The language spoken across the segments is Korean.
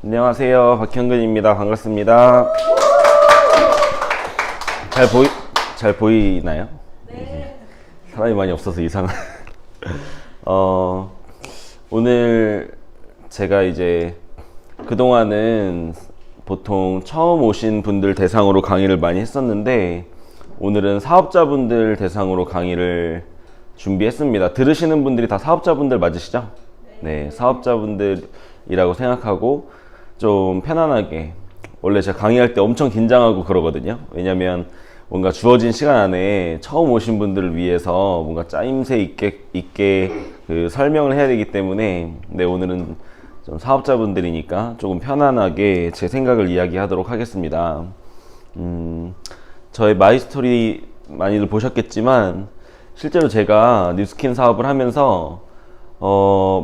안녕하세요. 박형근입니다. 반갑습니다. 잘 보이나요? 네. 사람이 많이 없어서 이상한. 오늘 제가 이제 그동안은 보통 처음 오신 분들 대상으로 강의를 많이 했었는데, 오늘은 사업자분들 대상으로 강의를 준비했습니다. 들으시는 분들이 다 사업자분들 맞으시죠? 네, 사업자분들이라고 생각하고 좀 편안하게, 원래 제가 강의할 때 엄청 긴장하고 그러거든요. 왜냐면 뭔가 주어진 시간 안에 처음 오신 분들을 위해서 뭔가 짜임새 있게 그 설명을 해야 되기 때문에, 네, 오늘은 좀 사업자분들이니까 조금 편안하게 제 생각을 이야기하도록 하겠습니다. 저의 마이스토리 많이들 보셨겠지만, 실제로 제가 뉴스킨 사업을 하면서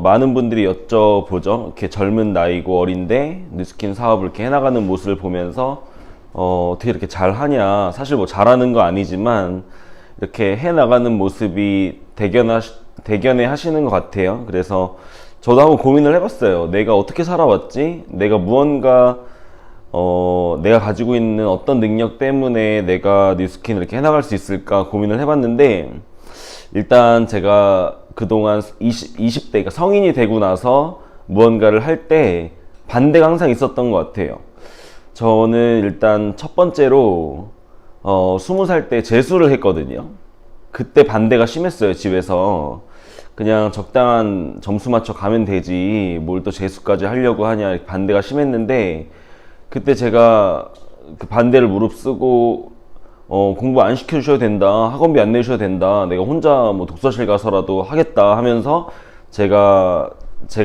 많은 분들이 여쭤보죠. 이렇게 젊은 나이고 어린데 뉴스킨 사업을 이렇게 해나가는 모습을 보면서 어떻게 이렇게 잘하냐. 사실 뭐 잘하는 거 아니지만 이렇게 해나가는 모습이 대견해 하시는 것 같아요. 그래서 저도 한번 고민을 해봤어요. 내가 어떻게 살아왔지? 내가 무언가 내가 가지고 있는 어떤 능력 때문에 내가 뉴스킨을 이렇게 해나갈 수 있을까 고민을 해봤는데, 일단 제가 그동안 20대, 그러니까 성인이 되고 나서 무언가를 할 때 반대가 항상 있었던 것 같아요. 저는 일단 첫 번째로 20살 때 재수를 했거든요. 그때 반대가 심했어요. 집에서 그냥 적당한 점수 맞춰 가면 되지 뭘 또 재수까지 하려고 하냐, 반대가 심했는데, 그때 제가 그 반대를 무릅쓰고 공부 안 시켜주셔도 된다, 학원비 안 내주셔도 된다, 내가 혼자 뭐 독서실 가서라도 하겠다 하면서 제가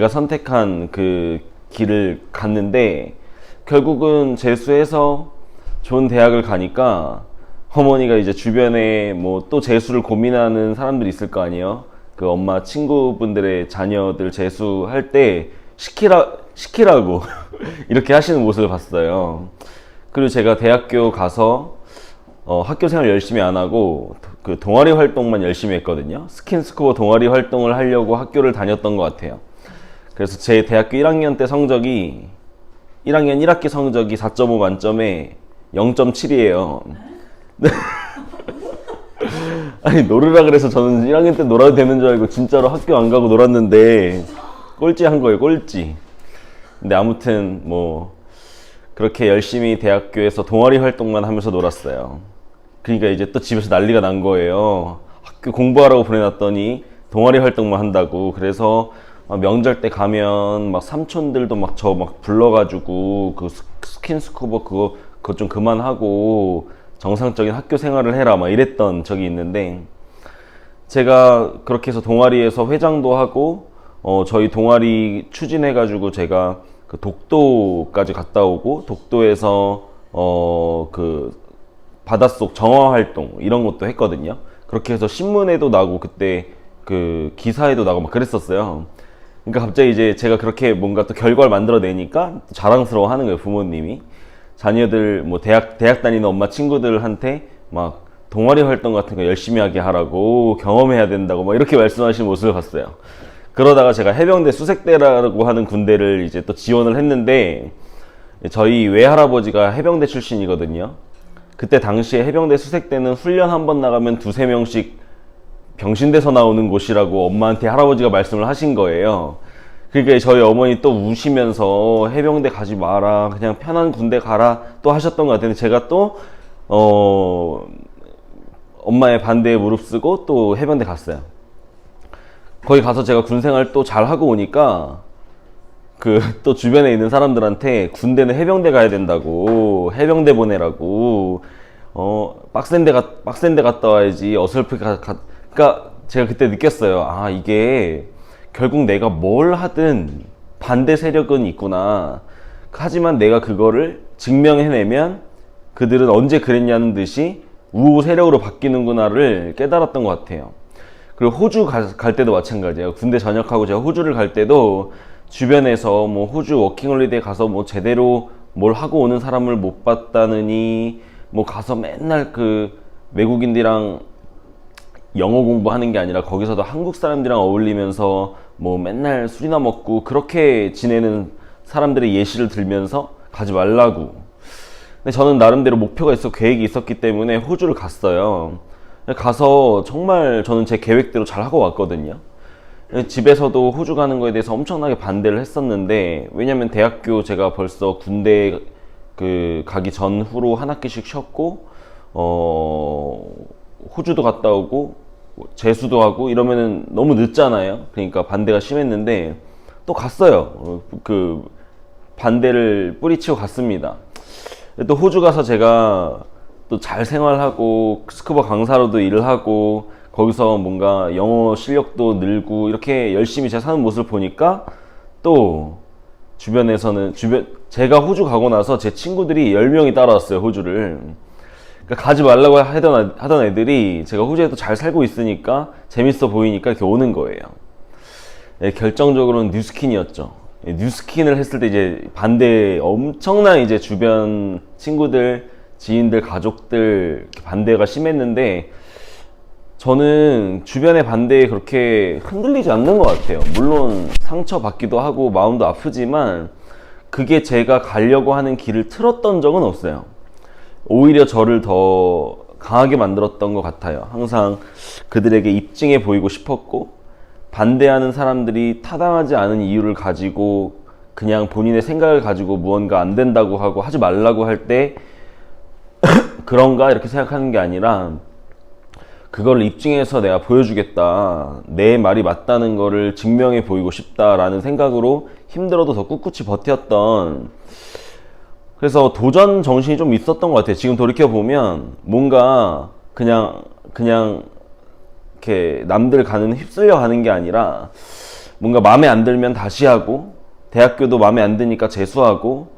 선택한 그 길을 갔는데, 결국은 재수해서 좋은 대학을 가니까 어머니가 이제 주변에 뭐 또 재수를 고민하는 사람들이 있을 거 아니에요. 그 엄마 친구분들의 자녀들 재수할 때 시키라고 이렇게 하시는 모습을 봤어요. 그리고 제가 대학교 가서 학교 생활 열심히 안 하고 그 동아리 활동만 열심히 했거든요. 스킨스쿠버 동아리 활동을 하려고 학교를 다녔던 것 같아요. 그래서 제 대학교 1학년 때 성적이 1학년 1학기 성적이 4.5 만점에 0.7이에요. 아니, 놀으라 그래서 저는 1학년 때 놀아도 되는 줄 알고 진짜로 학교 안 가고 놀았는데 꼴찌 한 거예요, 꼴찌. 근데 아무튼 뭐 그렇게 열심히 대학교에서 동아리 활동만 하면서 놀았어요. 그러니까 이제 또 집에서 난리가 난 거예요. 학교 공부하라고 보내놨더니 동아리 활동만 한다고. 그래서 명절 때 가면 막 삼촌들도 막 저 막 불러가지고 그 스킨스쿠버 그거 좀 그만하고 정상적인 학교 생활을 해라 막 이랬던 적이 있는데, 제가 그렇게 해서 동아리에서 회장도 하고 저희 동아리 추진해가지고 제가 그 독도까지 갔다 오고, 독도에서 그 바닷속 정화 활동 이런 것도 했거든요. 그렇게 해서 신문에도 나고 그때 그 기사에도 나고 막 그랬었어요. 그러니까 갑자기 이제 제가 그렇게 뭔가 또 결과를 만들어내니까 자랑스러워 하는 거예요, 부모님이. 자녀들 뭐 대학 다니는 엄마 친구들한테 막 동아리 활동 같은 거 열심히 하게 하라고, 경험해야 된다고 막 이렇게 말씀하시는 모습을 봤어요. 그러다가 제가 해병대 수색대라고 하는 군대를 이제 또 지원을 했는데, 저희 외할아버지가 해병대 출신이거든요. 그때 당시에 해병대 수색대는 훈련 한 번 나가면 두세 명씩 병신돼서 나오는 곳이라고 엄마한테 할아버지가 말씀을 하신 거예요. 그러니까 저희 어머니 또 우시면서 해병대 가지 마라, 그냥 편한 군대 가라 또 하셨던 것 같은데, 제가 또 엄마의 반대에 무릅쓰고 또 해병대 갔어요. 거기 가서 제가 군생활 또 잘하고 오니까 그 또 주변에 있는 사람들한테 군대는 해병대 가야 된다고, 해병대 보내라고, 빡센데 갔다 와야지 어설프게 그러니까 제가 그때 느꼈어요. 아, 이게 결국 내가 뭘 하든 반대 세력은 있구나. 하지만 내가 그거를 증명해내면 그들은 언제 그랬냐는 듯이 우호 세력으로 바뀌는구나를 깨달았던 것 같아요. 그리고 호주 갈 때도 마찬가지예요. 군대 전역하고 제가 호주를 갈 때도 주변에서 뭐 호주 워킹홀리데이 가서 뭐 제대로 뭘 하고 오는 사람을 못 봤다느니, 뭐 가서 맨날 그 외국인들이랑 영어 공부하는 게 아니라 거기서도 한국 사람들이랑 어울리면서 뭐 맨날 술이나 먹고 그렇게 지내는 사람들의 예시를 들면서 가지 말라고. 근데 저는 나름대로 목표가 있어 계획이 있었기 때문에 호주를 갔어요. 가서 정말 저는 제 계획대로 잘 하고 왔거든요. 집에서도 호주 가는 거에 대해서 엄청나게 반대를 했었는데, 왜냐면 대학교 제가 벌써 군대 가기 전후로 한 학기씩 쉬었고, 호주도 갔다 오고 재수도 하고 이러면은 너무 늦잖아요. 그러니까 반대가 심했는데 또 갔어요. 반대를 뿌리치고 갔습니다. 또 호주 가서 제가 또 잘 생활하고 스쿠버 강사로도 일을 하고 거기서 뭔가 영어 실력도 늘고 이렇게 열심히 제가 사는 모습을 보니까 또 주변에서는 제가 호주 가고 나서 제 친구들이 10명이 따라왔어요, 호주를. 그러니까 가지 말라고 하던 애들이 제가 호주에도 잘 살고 있으니까 재밌어 보이니까 이렇게 오는 거예요. 네, 결정적으로는 뉴스킨이었죠. 뉴스킨을 했을 때 이제 엄청난 이제 주변 친구들, 지인들, 가족들 반대가 심했는데, 저는 주변의 반대에 그렇게 흔들리지 않는 것 같아요. 물론 상처받기도 하고 마음도 아프지만 그게 제가 가려고 하는 길을 틀었던 적은 없어요. 오히려 저를 더 강하게 만들었던 것 같아요. 항상 그들에게 입증해 보이고 싶었고, 반대하는 사람들이 타당하지 않은 이유를 가지고 그냥 본인의 생각을 가지고 무언가 안 된다고 하고 하지 말라고 할 때 그런가 이렇게 생각하는 게 아니라, 그걸 입증해서 내가 보여주겠다, 내 말이 맞다는 거를 증명해 보이고 싶다라는 생각으로 힘들어도 더 꿋꿋이 버텼던, 그래서 도전 정신이 좀 있었던 것 같아요. 지금 돌이켜보면 뭔가 그냥 이렇게 남들 가는 휩쓸려 가는 게 아니라, 뭔가 마음에 안 들면 다시 하고, 대학교도 마음에 안 드니까 재수하고,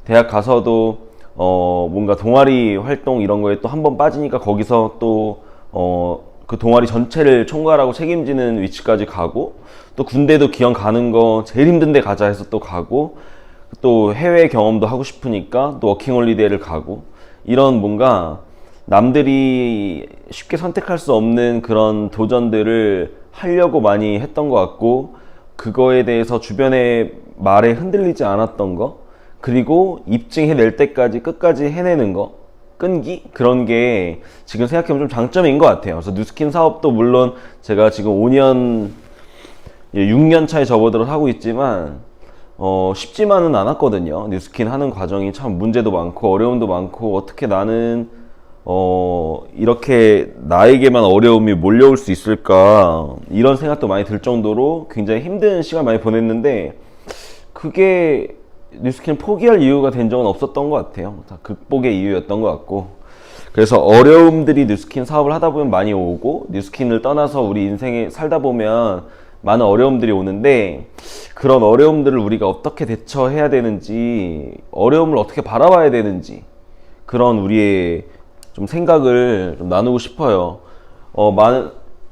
대학 가서도 뭔가 동아리 활동 이런 거에 또 한 번 빠지니까 거기서 또 그 동아리 전체를 총괄하고 책임지는 위치까지 가고, 또 군대도 기왕 가는 거 제일 힘든 데 가자 해서 또 가고, 또 해외 경험도 하고 싶으니까 또 워킹홀리데이를 가고, 이런 뭔가 남들이 쉽게 선택할 수 없는 그런 도전들을 하려고 많이 했던 것 같고, 그거에 대해서 주변의 말에 흔들리지 않았던 거, 그리고 입증해낼 때까지 끝까지 해내는 거, 끈기? 그런 게 지금 생각해보면 좀 장점인 것 같아요. 그래서 뉴스킨 사업도 물론 제가 지금 6년 차에 접어들어서 하고 있지만 쉽지만은 않았거든요. 뉴스킨 하는 과정이 참 문제도 많고 어려움도 많고, 어떻게 나는 이렇게 나에게만 어려움이 몰려올 수 있을까, 이런 생각도 많이 들 정도로 굉장히 힘든 시간 많이 보냈는데, 그게 뉴스킨 포기할 이유가 된 적은 없었던 것 같아요. 다 극복의 이유였던 것 같고, 그래서 어려움들이 뉴스킨 사업을 하다 보면 많이 오고, 뉴스킨을 떠나서 우리 인생에 살다 보면 많은 어려움들이 오는데, 그런 어려움들을 우리가 어떻게 대처해야 되는지, 어려움을 어떻게 바라봐야 되는지, 그런 우리의 좀 생각을 좀 나누고 싶어요.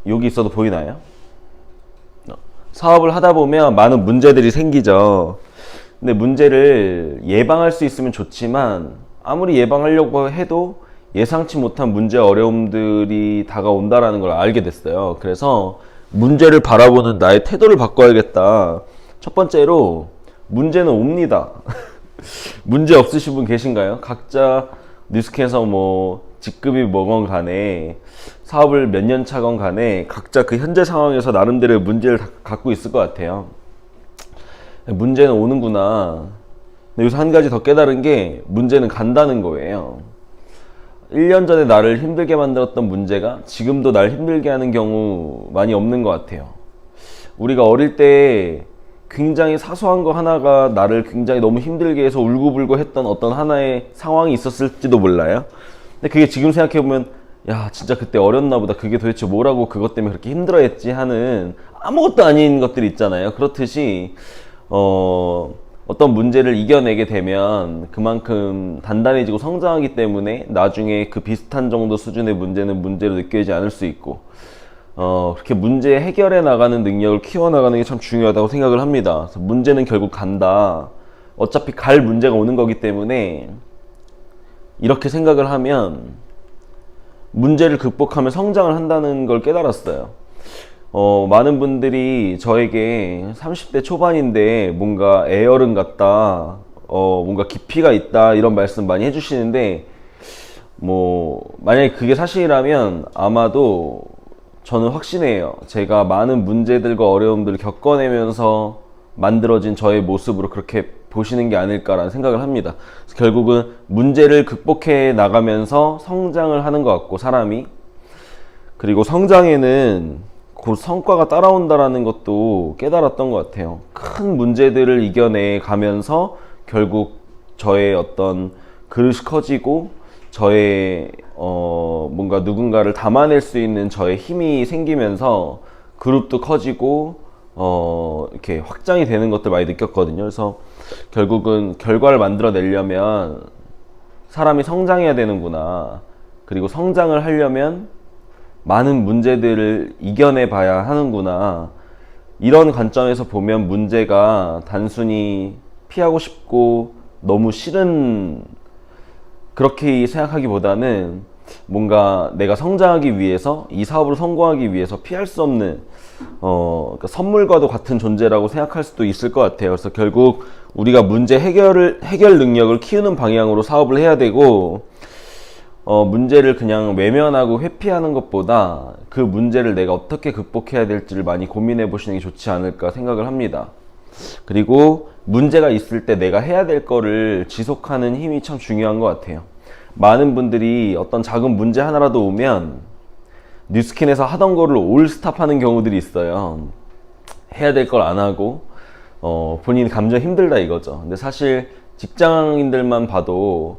여기 있어도 보이나요? 사업을 하다 보면 많은 문제들이 생기죠. 근데 문제를 예방할 수 있으면 좋지만, 아무리 예방하려고 해도 예상치 못한 문제, 어려움들이 다가온다라는 걸 알게 됐어요. 그래서 문제를 바라보는 나의 태도를 바꿔야겠다. 첫 번째로, 문제는 옵니다. 문제 없으신 분 계신가요? 각자 뉴스킨에서 직급이 뭐건 간에, 사업을 몇 년 차건 간에 각자 그 현재 상황에서 나름대로의 문제를 갖고 있을 것 같아요. 문제는 오는구나. 근데 여기서 한 가지 더 깨달은 게, 문제는 간다는 거예요. 1년 전에 나를 힘들게 만들었던 문제가 지금도 날 힘들게 하는 경우 많이 없는 것 같아요. 우리가 어릴 때 굉장히 사소한 거 하나가 나를 굉장히 너무 힘들게 해서 울고불고 했던 어떤 하나의 상황이 있었을지도 몰라요. 근데 그게 지금 생각해보면, 야, 진짜 그때 어렸나 보다. 그게 도대체 뭐라고 그것 때문에 그렇게 힘들어 했지 하는, 아무것도 아닌 것들이 있잖아요. 그렇듯이 어떤 문제를 이겨내게 되면 그만큼 단단해지고 성장하기 때문에 나중에 그 비슷한 정도 수준의 문제는 문제로 느껴지지 않을 수 있고, 그렇게 문제 해결해 나가는 능력을 키워나가는 게 참 중요하다고 생각을 합니다. 그래서 문제는 결국 간다. 어차피 갈 문제가 오는 거기 때문에, 이렇게 생각을 하면 문제를 극복하면 성장을 한다는 걸 깨달았어요. 많은 분들이 저에게 30대 초반인데 뭔가 애어른 같다, 뭔가 깊이가 있다, 이런 말씀 많이 해주시는데, 만약에 그게 사실이라면 아마도 저는 확신해요. 제가 많은 문제들과 어려움들을 겪어내면서 만들어진 저의 모습으로 그렇게 보시는 게 아닐까라는 생각을 합니다. 그래서 결국은 문제를 극복해 나가면서 성장을 하는 것 같고, 사람이. 그리고 성장에는 곧 성과가 따라온다라는 것도 깨달았던 것 같아요. 큰 문제들을 이겨내 가면서 결국 저의 어떤 그릇이 커지고, 저의 뭔가 누군가를 담아낼 수 있는 저의 힘이 생기면서 그룹도 커지고 이렇게 확장이 되는 것들 많이 느꼈거든요. 그래서 결국은 결과를 만들어내려면 사람이 성장해야 되는구나, 그리고 성장을 하려면 많은 문제들을 이겨내 봐야 하는구나, 이런 관점에서 보면 문제가 단순히 피하고 싶고 너무 싫은, 그렇게 생각하기보다는 뭔가 내가 성장하기 위해서, 이 사업을 성공하기 위해서 피할 수 없는 그러니까 선물과도 같은 존재라고 생각할 수도 있을 것 같아요. 그래서 결국 우리가 문제 해결 능력을 키우는 방향으로 사업을 해야 되고, 문제를 그냥 외면하고 회피하는 것보다 그 문제를 내가 어떻게 극복해야 될지를 많이 고민해 보시는 게 좋지 않을까 생각을 합니다. 그리고 문제가 있을 때 내가 해야 될 거를 지속하는 힘이 참 중요한 것 같아요. 많은 분들이 어떤 작은 문제 하나라도 오면 뉴스킨에서 하던 거를 올스탑 하는 경우들이 있어요. 해야 될 걸 안 하고 본인이 감정 힘들다 이거죠. 근데 사실 직장인들만 봐도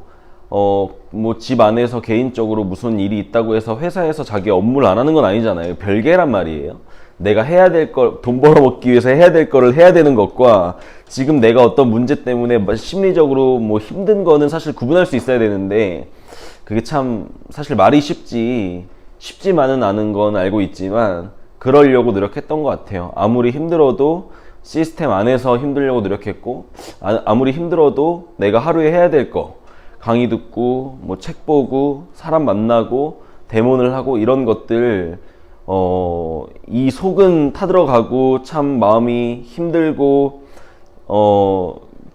집 안에서 개인적으로 무슨 일이 있다고 해서 회사에서 자기 업무를 안 하는 건 아니잖아요. 별개란 말이에요. 내가 해야 될 걸, 돈 벌어먹기 위해서 해야 될 거를 해야 되는 것과 지금 내가 어떤 문제 때문에 심리적으로 힘든 거는 사실 구분할 수 있어야 되는데, 그게 참 사실 말이 쉽지만은 않은 건 알고 있지만 그러려고 노력했던 것 같아요. 아무리 힘들어도 시스템 안에서 힘들려고 노력했고, 아무리 힘들어도 내가 하루에 해야 될 거, 강의 듣고 책 보고 사람 만나고 대모를 하고, 이런 것들 이 속은 타들어가고 참 마음이 힘들고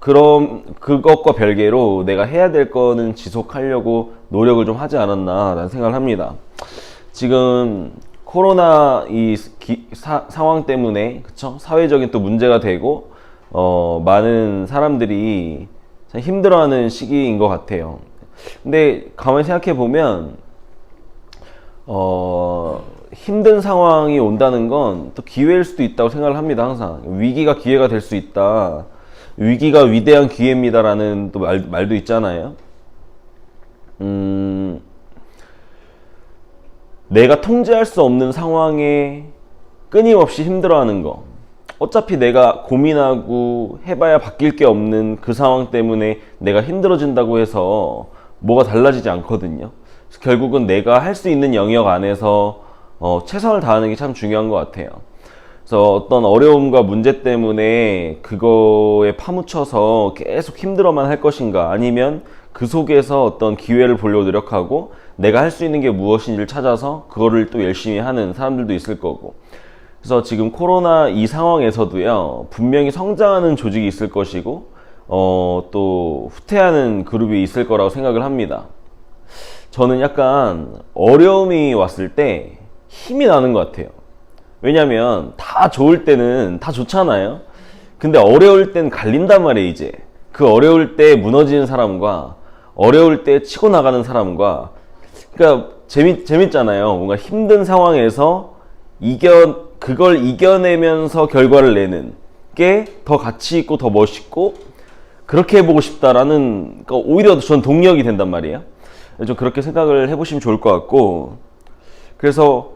그것과 별개로 내가 해야 될 거는 지속하려고 노력을 좀 하지 않았나 라는 생각을 합니다. 지금 코로나 상황 때문에, 그쵸? 사회적인 또 문제가 되고 많은 사람들이 참 힘들어하는 시기인 것 같아요. 근데 가만히 생각해 보면 힘든 상황이 온다는 건 또 기회일 수도 있다고 생각을 합니다. 항상 위기가 기회가 될 수 있다, 위기가 위대한 기회입니다라는 또 말도 있잖아요. 내가 통제할 수 없는 상황에 끊임없이 힘들어하는 거, 어차피 내가 고민하고 해봐야 바뀔 게 없는 그 상황 때문에 내가 힘들어진다고 해서 뭐가 달라지지 않거든요. 그래서 결국은 내가 할 수 있는 영역 안에서 최선을 다하는 게 참 중요한 것 같아요. 그래서 어떤 어려움과 문제 때문에 그거에 파묻혀서 계속 힘들어만 할 것인가, 아니면 그 속에서 어떤 기회를 보려고 노력하고 내가 할 수 있는 게 무엇인지를 찾아서 그거를 또 열심히 하는 사람들도 있을 거고. 그래서 지금 코로나 이 상황에서도요, 분명히 성장하는 조직이 있을 것이고 또 후퇴하는 그룹이 있을 거라고 생각을 합니다. 저는 약간 어려움이 왔을 때 힘이 나는 것 같아요. 왜냐면 다 좋을 때는 다 좋잖아요. 근데 어려울 땐 갈린단 말이에요. 이제 그 어려울 때 무너지는 사람과 어려울 때 치고 나가는 사람과, 그러니까 재밌잖아요. 뭔가 힘든 상황에서 그걸 이겨내면서 결과를 내는 게 더 가치 있고 더 멋있고, 그렇게 해보고 싶다라는, 그러니까 오히려 전 동력이 된단 말이에요. 좀 그렇게 생각을 해보시면 좋을 것 같고. 그래서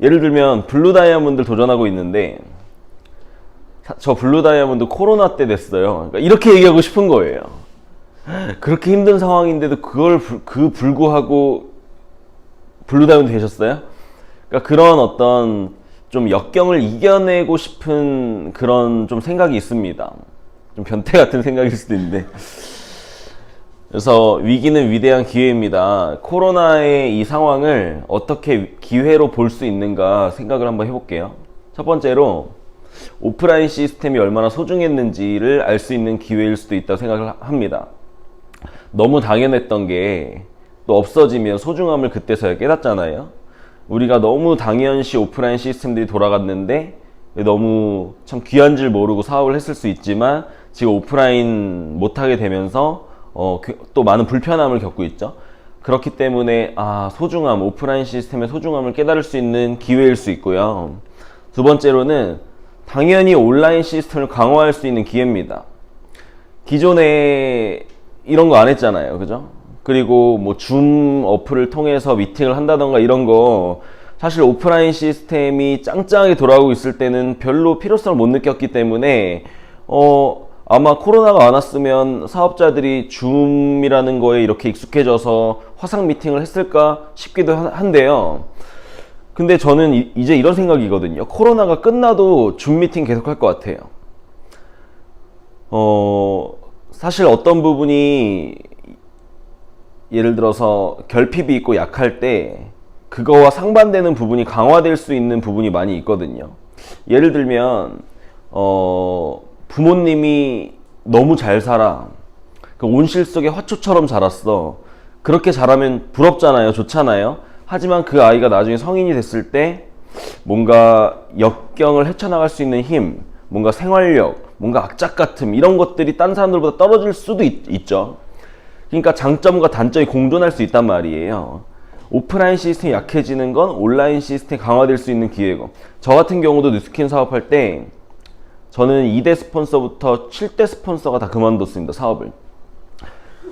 예를 들면 블루 다이아몬드 도전하고 있는데, 저 블루 다이아몬드 코로나 때 됐어요. 그러니까 이렇게 얘기하고 싶은 거예요. 그렇게 힘든 상황인데도 불구하고 블루 다이아몬드 되셨어요? 그러니까 그런 어떤 좀 역경을 이겨내고 싶은 그런 좀 생각이 있습니다. 좀 변태 같은 생각일 수도 있는데, 그래서 위기는 위대한 기회입니다. 코로나의 이 상황을 어떻게 기회로 볼 수 있는가 생각을 한번 해볼게요. 첫 번째로 오프라인 시스템이 얼마나 소중했는지를 알 수 있는 기회일 수도 있다고 생각을 합니다. 너무 당연했던 게 또 없어지면 소중함을 그때서야 깨닫잖아요. 우리가 너무 당연시 오프라인 시스템들이 돌아갔는데 너무 참 귀한 줄 모르고 사업을 했을 수 있지만 지금 오프라인 못하게 되면서 또 많은 불편함을 겪고 있죠. 그렇기 때문에 소중함, 오프라인 시스템의 소중함을 깨달을 수 있는 기회일 수 있고요. 두 번째로는 당연히 온라인 시스템을 강화할 수 있는 기회입니다. 기존에 이런 거 안 했잖아요. 그죠? 그리고 뭐 줌 어플을 통해서 미팅을 한다던가 이런 거 사실 오프라인 시스템이 짱짱하게 돌아오고 있을 때는 별로 필요성을 못 느꼈기 때문에 아마 코로나가 안 왔으면 사업자들이 줌이라는 거에 이렇게 익숙해져서 화상 미팅을 했을까 싶기도 한데요. 근데 저는 이제 이런 생각이거든요. 코로나가 끝나도 줌 미팅 계속 할 것 같아요. 사실 어떤 부분이 예를 들어서 결핍이 있고 약할 때 그거와 상반되는 부분이 강화될 수 있는 부분이 많이 있거든요. 예를 들면 부모님이 너무 잘 살아. 그 온실 속의 화초처럼 자랐어. 그렇게 자라면 부럽잖아요. 좋잖아요. 하지만 그 아이가 나중에 성인이 됐을 때 뭔가 역경을 헤쳐나갈 수 있는 힘, 뭔가 생활력, 뭔가 악착 같음 이런 것들이 딴 사람들보다 떨어질 수도 있죠. 그러니까 장점과 단점이 공존할 수 있단 말이에요. 오프라인 시스템이 약해지는 건 온라인 시스템이 강화될 수 있는 기회고, 저 같은 경우도 뉴스킨 사업할 때 저는 2대 스폰서부터 7대 스폰서가 다 그만뒀습니다. 사업을.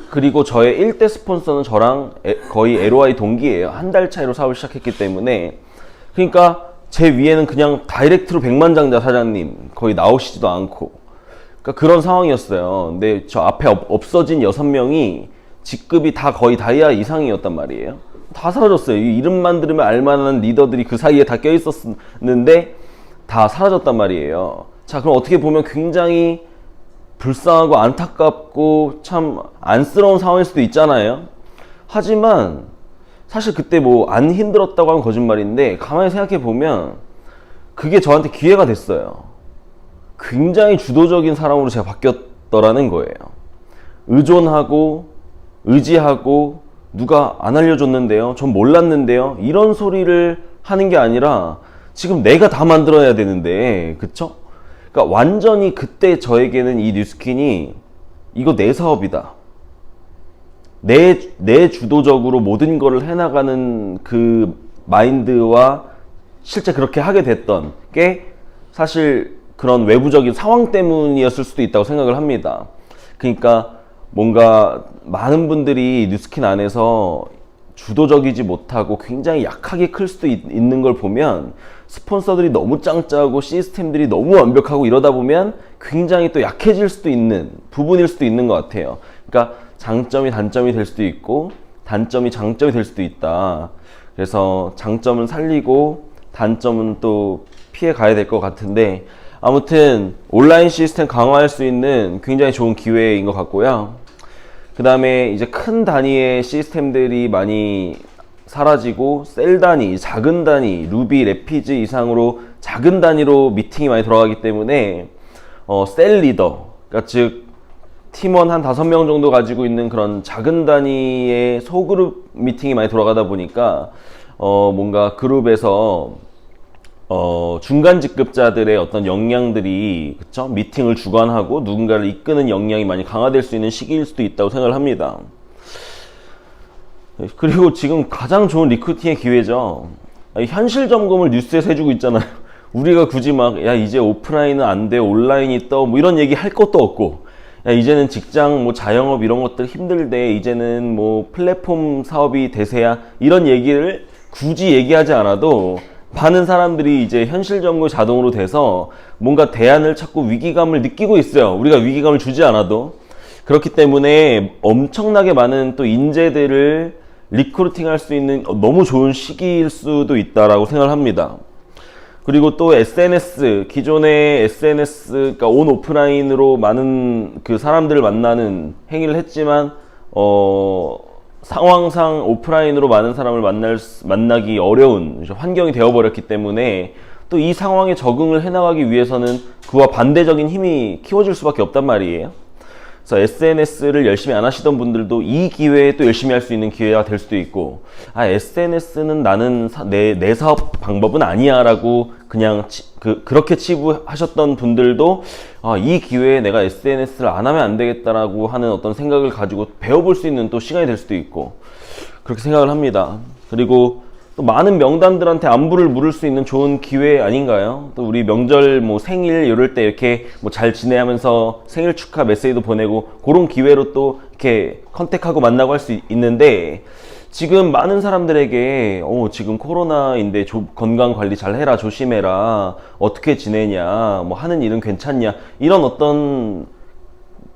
그리고 저의 1대 스폰서는 저랑 거의 LOI 동기예요. 한 달 차이로 사업을 시작했기 때문에. 그러니까 제 위에는 그냥 다이렉트로 백만장자 사장님 거의 나오시지도 않고, 그러니까 그런 상황이었어요. 근데 저 앞에 없어진 6명이 직급이 다 거의 다이아 이상이었단 말이에요. 다 사라졌어요. 이 이름만 들으면 알만한 리더들이 그 사이에 다 껴있었는데 다 사라졌단 말이에요. 자, 그럼 어떻게 보면 굉장히 불쌍하고 안타깝고 참 안쓰러운 상황일 수도 있잖아요. 하지만 사실 그때 뭐 안 힘들었다고 하면 거짓말인데 가만히 생각해 보면 그게 저한테 기회가 됐어요. 굉장히 주도적인 사람으로 제가 바뀌었더라는 거예요. 의존하고 의지하고 누가 안 알려줬는데요, 전 몰랐는데요, 이런 소리를 하는 게 아니라 지금 내가 다 만들어야 되는데, 그쵸? 그러니까 완전히 그때 저에게는 이 뉴스킨이 이거 내 사업이다, 내 주도적으로 모든 거를 해나가는 그 마인드와 실제 그렇게 하게 됐던 게 사실 그런 외부적인 상황 때문이었을 수도 있다고 생각을 합니다. 그러니까 뭔가 많은 분들이 뉴스킨 안에서 주도적이지 못하고 굉장히 약하게 클 수도 있는 걸 보면 스폰서들이 너무 짱짜고 시스템들이 너무 완벽하고 이러다 보면 굉장히 또 약해질 수도 있는 부분일 수도 있는 것 같아요. 그러니까 장점이 단점이 될 수도 있고 단점이 장점이 될 수도 있다. 그래서 장점은 살리고 단점은 또 피해 가야 될 것 같은데, 아무튼 온라인 시스템 강화할 수 있는 굉장히 좋은 기회인 것 같고요. 그 다음에 이제 큰 단위의 시스템들이 많이 사라지고 셀 단위, 작은 단위, 루비, 래피즈 이상으로 작은 단위로 미팅이 많이 돌아가기 때문에 셀 리더, 그러니까 즉 팀원 한 5명 정도 가지고 있는 그런 작은 단위의 소그룹 미팅이 많이 돌아가다 보니까 뭔가 그룹에서 중간 직급자들의 어떤 역량들이, 그쵸? 미팅을 주관하고 누군가를 이끄는 역량이 많이 강화될 수 있는 시기일 수도 있다고 생각을 합니다. 그리고 지금 가장 좋은 리크루팅의 기회죠. 현실 점검을 뉴스에서 해주고 있잖아요. 우리가 굳이 막, 야, 이제 오프라인은 안 돼, 온라인이 떠, 뭐 이런 얘기 할 것도 없고, 야, 이제는 직장, 뭐 자영업 이런 것들 힘들대, 이제는 뭐 플랫폼 사업이 대세야, 이런 얘기를 굳이 얘기하지 않아도 많은 사람들이 이제 현실 점검이 자동으로 돼서 뭔가 대안을 찾고 위기감을 느끼고 있어요. 우리가 위기감을 주지 않아도. 그렇기 때문에 엄청나게 많은 또 인재들을 리크루팅 할 수 있는 너무 좋은 시기일 수도 있다라고 생각을 합니다. 그리고 또 SNS, 기존의 SNS, 그러니까 온 오프라인으로 많은 그 사람들을 만나는 행위를 했지만 상황상 오프라인으로 많은 사람을 만나기 어려운 환경이 되어버렸기 때문에 또 이 상황에 적응을 해나가기 위해서는 그와 반대적인 힘이 키워질 수밖에 없단 말이에요. 그래서 SNS를 열심히 안 하시던 분들도 이 기회에 또 열심히 할 수 있는 기회가 될 수도 있고, SNS는 나는 내 사업 방법은 아니야 라고 그냥 그렇게 치부하셨던 분들도 이 기회에 내가 SNS를 안 하면 안 되겠다라고 하는 어떤 생각을 가지고 배워볼 수 있는 또 시간이 될 수도 있고, 그렇게 생각을 합니다. 그리고 또 많은 명단들한테 안부를 물을 수 있는 좋은 기회 아닌가요? 또 우리 명절 생일 이럴 때 이렇게 잘 지내하면서 생일 축하 메시지도 보내고, 그런 기회로 또 이렇게 컨택하고 만나고 할 수 있는데, 지금 많은 사람들에게 지금 코로나인데 건강 관리 잘 해라, 조심해라, 어떻게 지내냐, 하는 일은 괜찮냐, 이런 어떤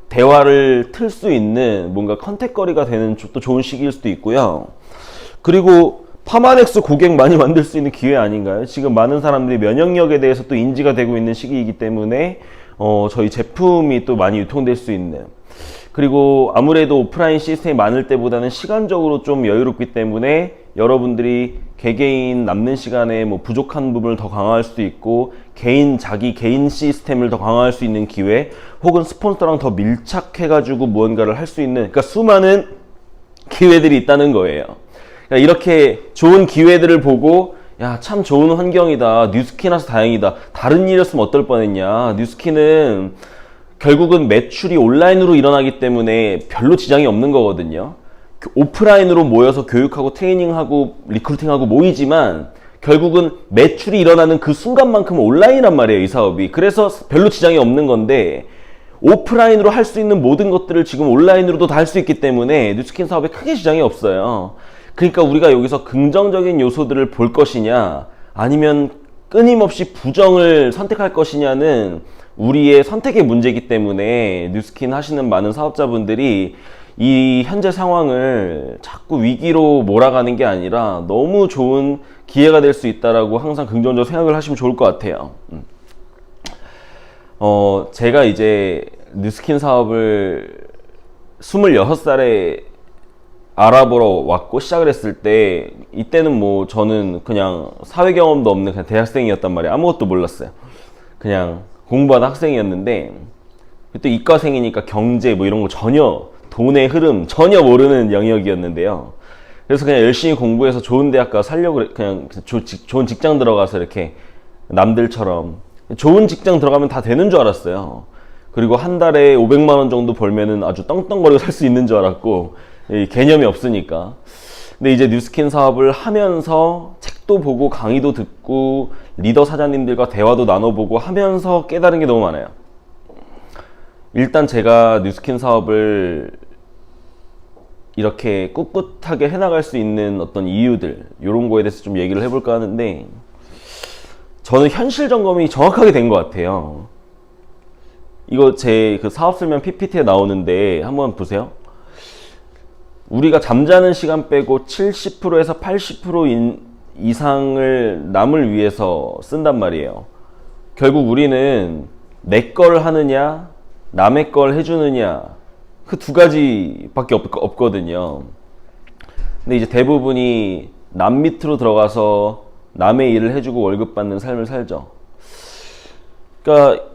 대화를 틀 수 있는 뭔가 컨택거리가 되는 또 좋은 시기일 수도 있고요. 그리고 파마넥스 고객 많이 만들 수 있는 기회 아닌가요? 지금 많은 사람들이 면역력에 대해서 또 인지가 되고 있는 시기이기 때문에 저희 제품이 또 많이 유통될 수 있는, 그리고 아무래도 오프라인 시스템이 많을 때보다는 시간적으로 좀 여유롭기 때문에 여러분들이 개개인 남는 시간에 부족한 부분을 더 강화할 수도 있고, 자기 개인 시스템을 더 강화할 수 있는 기회, 혹은 스폰서랑 더 밀착해가지고 무언가를 할 수 있는, 그러니까 수많은 기회들이 있다는 거예요. 그러니까 이렇게 좋은 기회들을 보고, 야, 참 좋은 환경이다, 뉴스킨이라서 다행이다, 다른 일이었으면 어떨 뻔했냐, 뉴스킨은 결국은 매출이 온라인으로 일어나기 때문에 별로 지장이 없는 거거든요. 오프라인으로 모여서 교육하고 트레이닝하고 리크루팅하고 모이지만 결국은 매출이 일어나는 그 순간만큼은 온라인이란 말이에요, 이 사업이. 그래서 별로 지장이 없는 건데, 오프라인으로 할 수 있는 모든 것들을 지금 온라인으로도 다 할 수 있기 때문에 뉴스킨 사업에 크게 지장이 없어요. 그러니까 우리가 여기서 긍정적인 요소들을 볼 것이냐, 아니면 끊임없이 부정을 선택할 것이냐는 우리의 선택의 문제이기 때문에, 뉴스킨 하시는 많은 사업자분들이 이 현재 상황을 자꾸 위기로 몰아가는 게 아니라 너무 좋은 기회가 될 수 있다라고 항상 긍정적으로 생각을 하시면 좋을 것 같아요. 제가 이제 뉴스킨 사업을 26살에 알아보러 왔고 시작을 했을 때, 이때는 저는 그냥 사회 경험도 없는 그냥 대학생이었단 말이에요. 아무것도 몰랐어요. 그냥 공부하는 학생이었는데, 또 이과생이니까 경제 이런 거 전혀, 돈의 흐름 전혀 모르는 영역이었는데요. 그래서 그냥 열심히 공부해서 좋은 대학 가서 살려고, 그냥 좋은 직장 들어가서 이렇게 남들처럼 좋은 직장 들어가면 다 되는 줄 알았어요. 그리고 한 달에 500만 원 정도 벌면은 아주 떵떵거리고 살 수 있는 줄 알았고, 개념이 없으니까. 근데 이제 뉴스킨 사업을 하면서 책도 보고 강의도 듣고 리더 사장님들과 대화도 나눠보고 하면서 깨달은 게 너무 많아요. 일단 제가 뉴스킨 사업을 이렇게 꿋꿋하게 해나갈 수 있는 어떤 이유들, 이런 거에 대해서 좀 얘기를 해볼까 하는데, 저는 현실 점검이 정확하게 된 것 같아요. 이거 제 그 사업 설명 PPT에 나오는데 한번 보세요. 우리가 잠자는 시간 빼고 70%에서 80% 이상을 남을 위해서 쓴단 말이에요. 결국 우리는 내 걸 하느냐, 남의 걸 해주느냐, 그 두 가지밖에 없거든요. 근데 이제 대부분이 남 밑으로 들어가서 남의 일을 해주고 월급 받는 삶을 살죠. 그러니까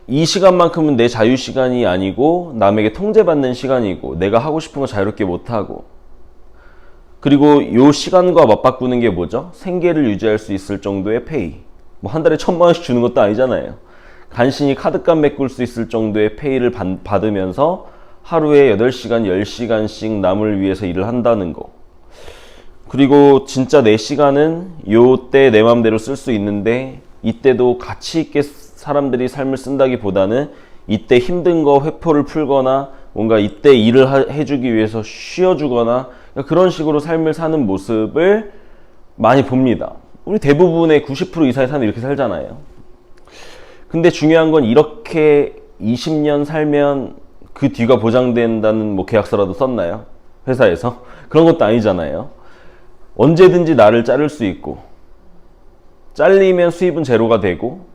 이 시간만큼은 내 자유 시간이 아니고 남에게 통제받는 시간이고, 내가 하고 싶은 거 자유롭게 못하고, 그리고 이 시간과 맞바꾸는 게 뭐죠? 생계를 유지할 수 있을 정도의 페이. 한 달에 1,000만 원씩 주는 것도 아니잖아요. 간신히 카드값 메꿀 수 있을 정도의 페이를 받으면서 하루에 8시간, 10시간씩 남을 위해서 일을 한다는 거. 그리고 진짜 내 시간은 요때 내 맘대로 쓸 수 있는데, 이때도 가치 있게 사람들이 삶을 쓴다기보다는 이때 힘든 거 회포를 풀거나 뭔가 이때 일을 해주기 위해서 쉬어주거나, 그런 식으로 삶을 사는 모습을 많이 봅니다. 우리 대부분의 90% 이상의 사람이 이렇게 살잖아요. 근데 중요한 건, 이렇게 20년 살면 그 뒤가 보장된다는 계약서라도 썼나요? 회사에서? 그런 것도 아니잖아요. 언제든지 나를 자를 수 있고, 잘리면 수입은 제로가 되고,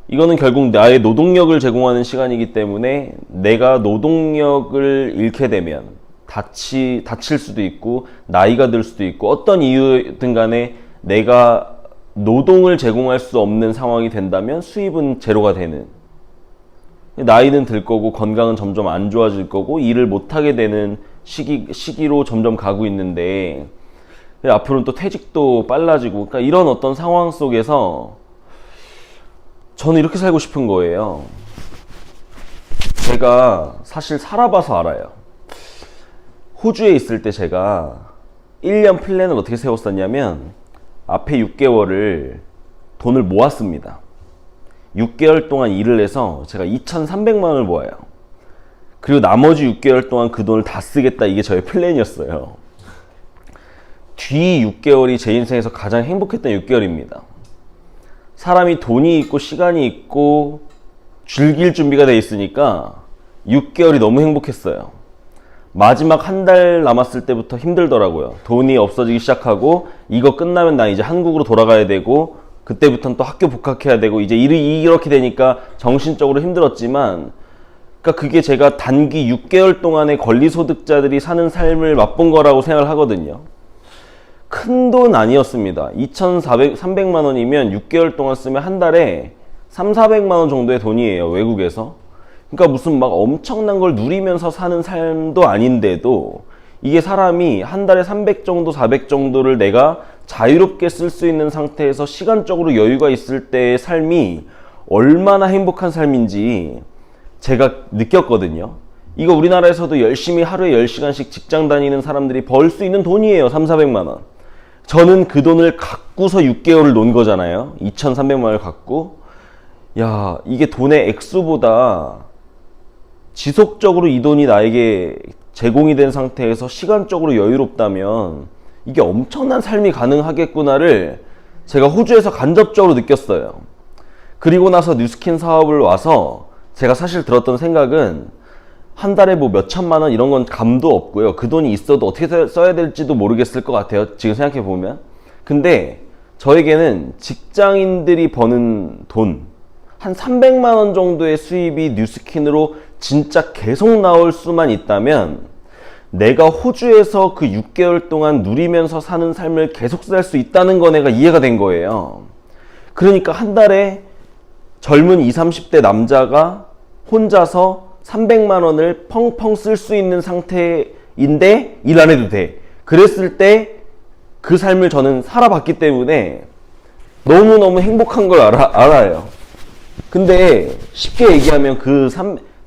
이거는 결국 나의 노동력을 제공하는 시간이기 때문에 내가 노동력을 잃게 되면 다칠 수도 있고 나이가 들 수도 있고 어떤 이유든 간에 내가 노동을 제공할 수 없는 상황이 된다면 수입은 제로가 되는, 나이는 들 거고 건강은 점점 안 좋아질 거고 일을 못하게 되는 시기로 점점 가고 있는데 앞으로는 또 퇴직도 빨라지고, 그러니까 이런 어떤 상황 속에서 저는 이렇게 살고 싶은 거예요. 제가 사실 살아봐서 알아요. 호주에 있을 때 제가 1년 플랜을 어떻게 세웠었냐면 앞에 6개월을 돈을 모았습니다. 6개월 동안 일을 해서 제가 2,300만 원을 모아요. 그리고 나머지 6개월 동안 그 돈을 다 쓰겠다, 이게 저의 플랜이었어요. 뒤 6개월이 제 인생에서 가장 행복했던 6개월입니다. 사람이 돈이 있고 시간이 있고 즐길 준비가 돼 있으니까 6개월이 너무 행복했어요. 마지막 한 달 남았을 때부터 힘들더라고요. 돈이 없어지기 시작하고 이거 끝나면 나 이제 한국으로 돌아가야 되고 그때부터는 또 학교 복학해야 되고 이제 일이 이렇게 되니까 정신적으로 힘들었지만, 그러니까 그게 제가 단기 6개월 동안의 권리소득자들이 사는 삶을 맛본 거라고 생각을 하거든요. 큰 돈 아니었습니다. 2,300만 원이면 6개월 동안 쓰면 한 달에 3,400만 원 정도의 돈이에요, 외국에서. 그러니까 무슨 막 엄청난 걸 누리면서 사는 삶도 아닌데도 이게 사람이 한 달에 300 정도, 400 정도를 내가 자유롭게 쓸 수 있는 상태에서 시간적으로 여유가 있을 때의 삶이 얼마나 행복한 삶인지 제가 느꼈거든요. 이거 우리나라에서도 열심히 하루에 10시간씩 직장 다니는 사람들이 벌 수 있는 돈이에요. 3,400만 원. 저는 그 돈을 갖고서 6개월을 논 거잖아요. 2,300만 원을 갖고. 야, 이게 돈의 액수보다 지속적으로 이 돈이 나에게 제공이 된 상태에서 시간적으로 여유롭다면 이게 엄청난 삶이 가능하겠구나를 제가 호주에서 간접적으로 느꼈어요. 그리고 나서 뉴스킨 사업을 와서 제가 사실 들었던 생각은 한 달에 뭐 몇 천만 원 이런 건 감도 없고요. 그 돈이 있어도 어떻게 써야 될지도 모르겠을 것 같아요, 지금 생각해 보면. 근데 저에게는 직장인들이 버는 돈 한 300만 원 정도의 수입이 뉴스킨으로 진짜 계속 나올 수만 있다면 내가 호주에서 그 6개월 동안 누리면서 사는 삶을 계속 살 수 있다는 거 내가 이해가 된 거예요. 그러니까 한 달에 젊은 20, 30대 남자가 혼자서 300만 원을 펑펑 쓸 수 있는 상태인데 일 안 해도 돼. 그랬을 때 그 삶을 저는 살아봤기 때문에 너무너무 행복한 걸 알아요. 근데 쉽게 얘기하면 그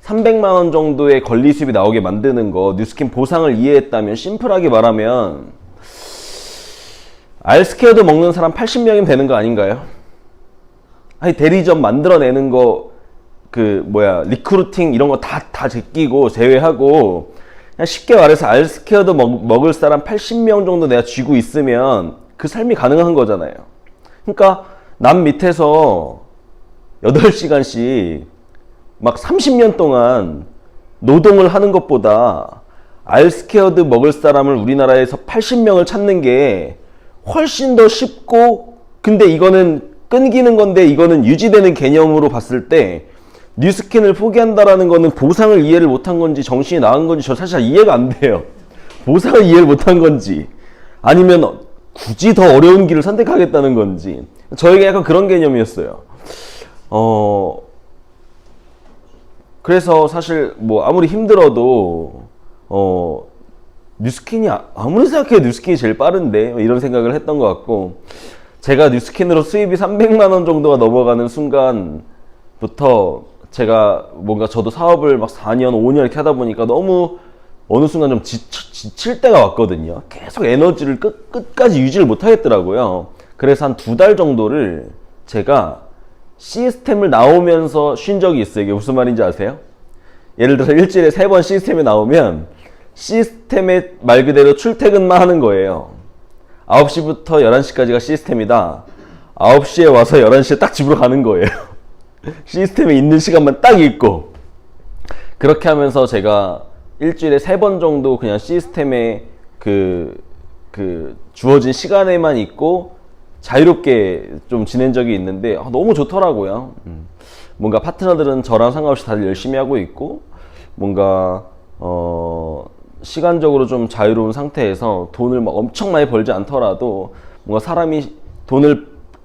300만 원 정도의 권리 수입이 나오게 만드는 거, 뉴스킨 보상을 이해했다면, 심플하게 말하면 알스케어드 먹는 사람 80명이면 되는 거 아닌가요? 아니, 대리점 만들어내는 거, 리크루팅 이런 거 다 제끼고 제외하고 그냥 쉽게 말해서 알스케어드 먹을 사람 80명 정도 내가 쥐고 있으면 그 삶이 가능한 거잖아요. 그러니까 남 밑에서 8시간씩 막 30년 동안 노동을 하는 것보다 알스케어드 먹을 사람을 우리나라에서 80명을 찾는 게 훨씬 더 쉽고, 근데 이거는 끊기는 건데 이거는 유지되는 개념으로 봤을 때 뉴스킨을 포기한다라는 거는 보상을 이해를 못한 건지 정신이 나간 건지 저 사실 이해가 안 돼요. 보상을 이해를 못한 건지 아니면 굳이 더 어려운 길을 선택하겠다는 건지 저에게 약간 그런 개념이었어요. 그래서 사실 뭐 아무리 힘들어도 뉴스킨이 아무리 생각해도 뉴스킨이 제일 빠른데 이런 생각을 했던 것 같고, 제가 뉴스킨으로 수입이 300만 원 정도가 넘어가는 순간부터 제가 뭔가 저도 사업을 막 4년, 5년 이렇게 하다 보니까 너무 어느 순간 좀 지칠 때가 왔거든요. 계속 에너지를 끝까지 유지를 못 하겠더라고요. 그래서 한 2달 정도를 제가 시스템을 나오면서 쉰 적이 있어요. 이게 무슨 말인지 아세요? 예를 들어서 일주일에 3번 시스템이 나오면 시스템에 말 그대로 출퇴근만 하는 거예요. 9시부터 11시까지가 시스템이다. 9시에 와서 11시에 딱 집으로 가는 거예요. 시스템에 있는 시간만 딱 있고. 그렇게 하면서 제가 일주일에 3번 정도 그냥 시스템에 주어진 시간에만 있고 자유롭게 좀 지낸 적이 있는데 너무 좋더라고요. 뭔가 파트너들은 저랑 상관없이 다들 열심히 하고 있고, 뭔가 시간적으로 좀 자유로운 상태에서 돈을 막 엄청 많이 벌지 않더라도 뭔가 사람이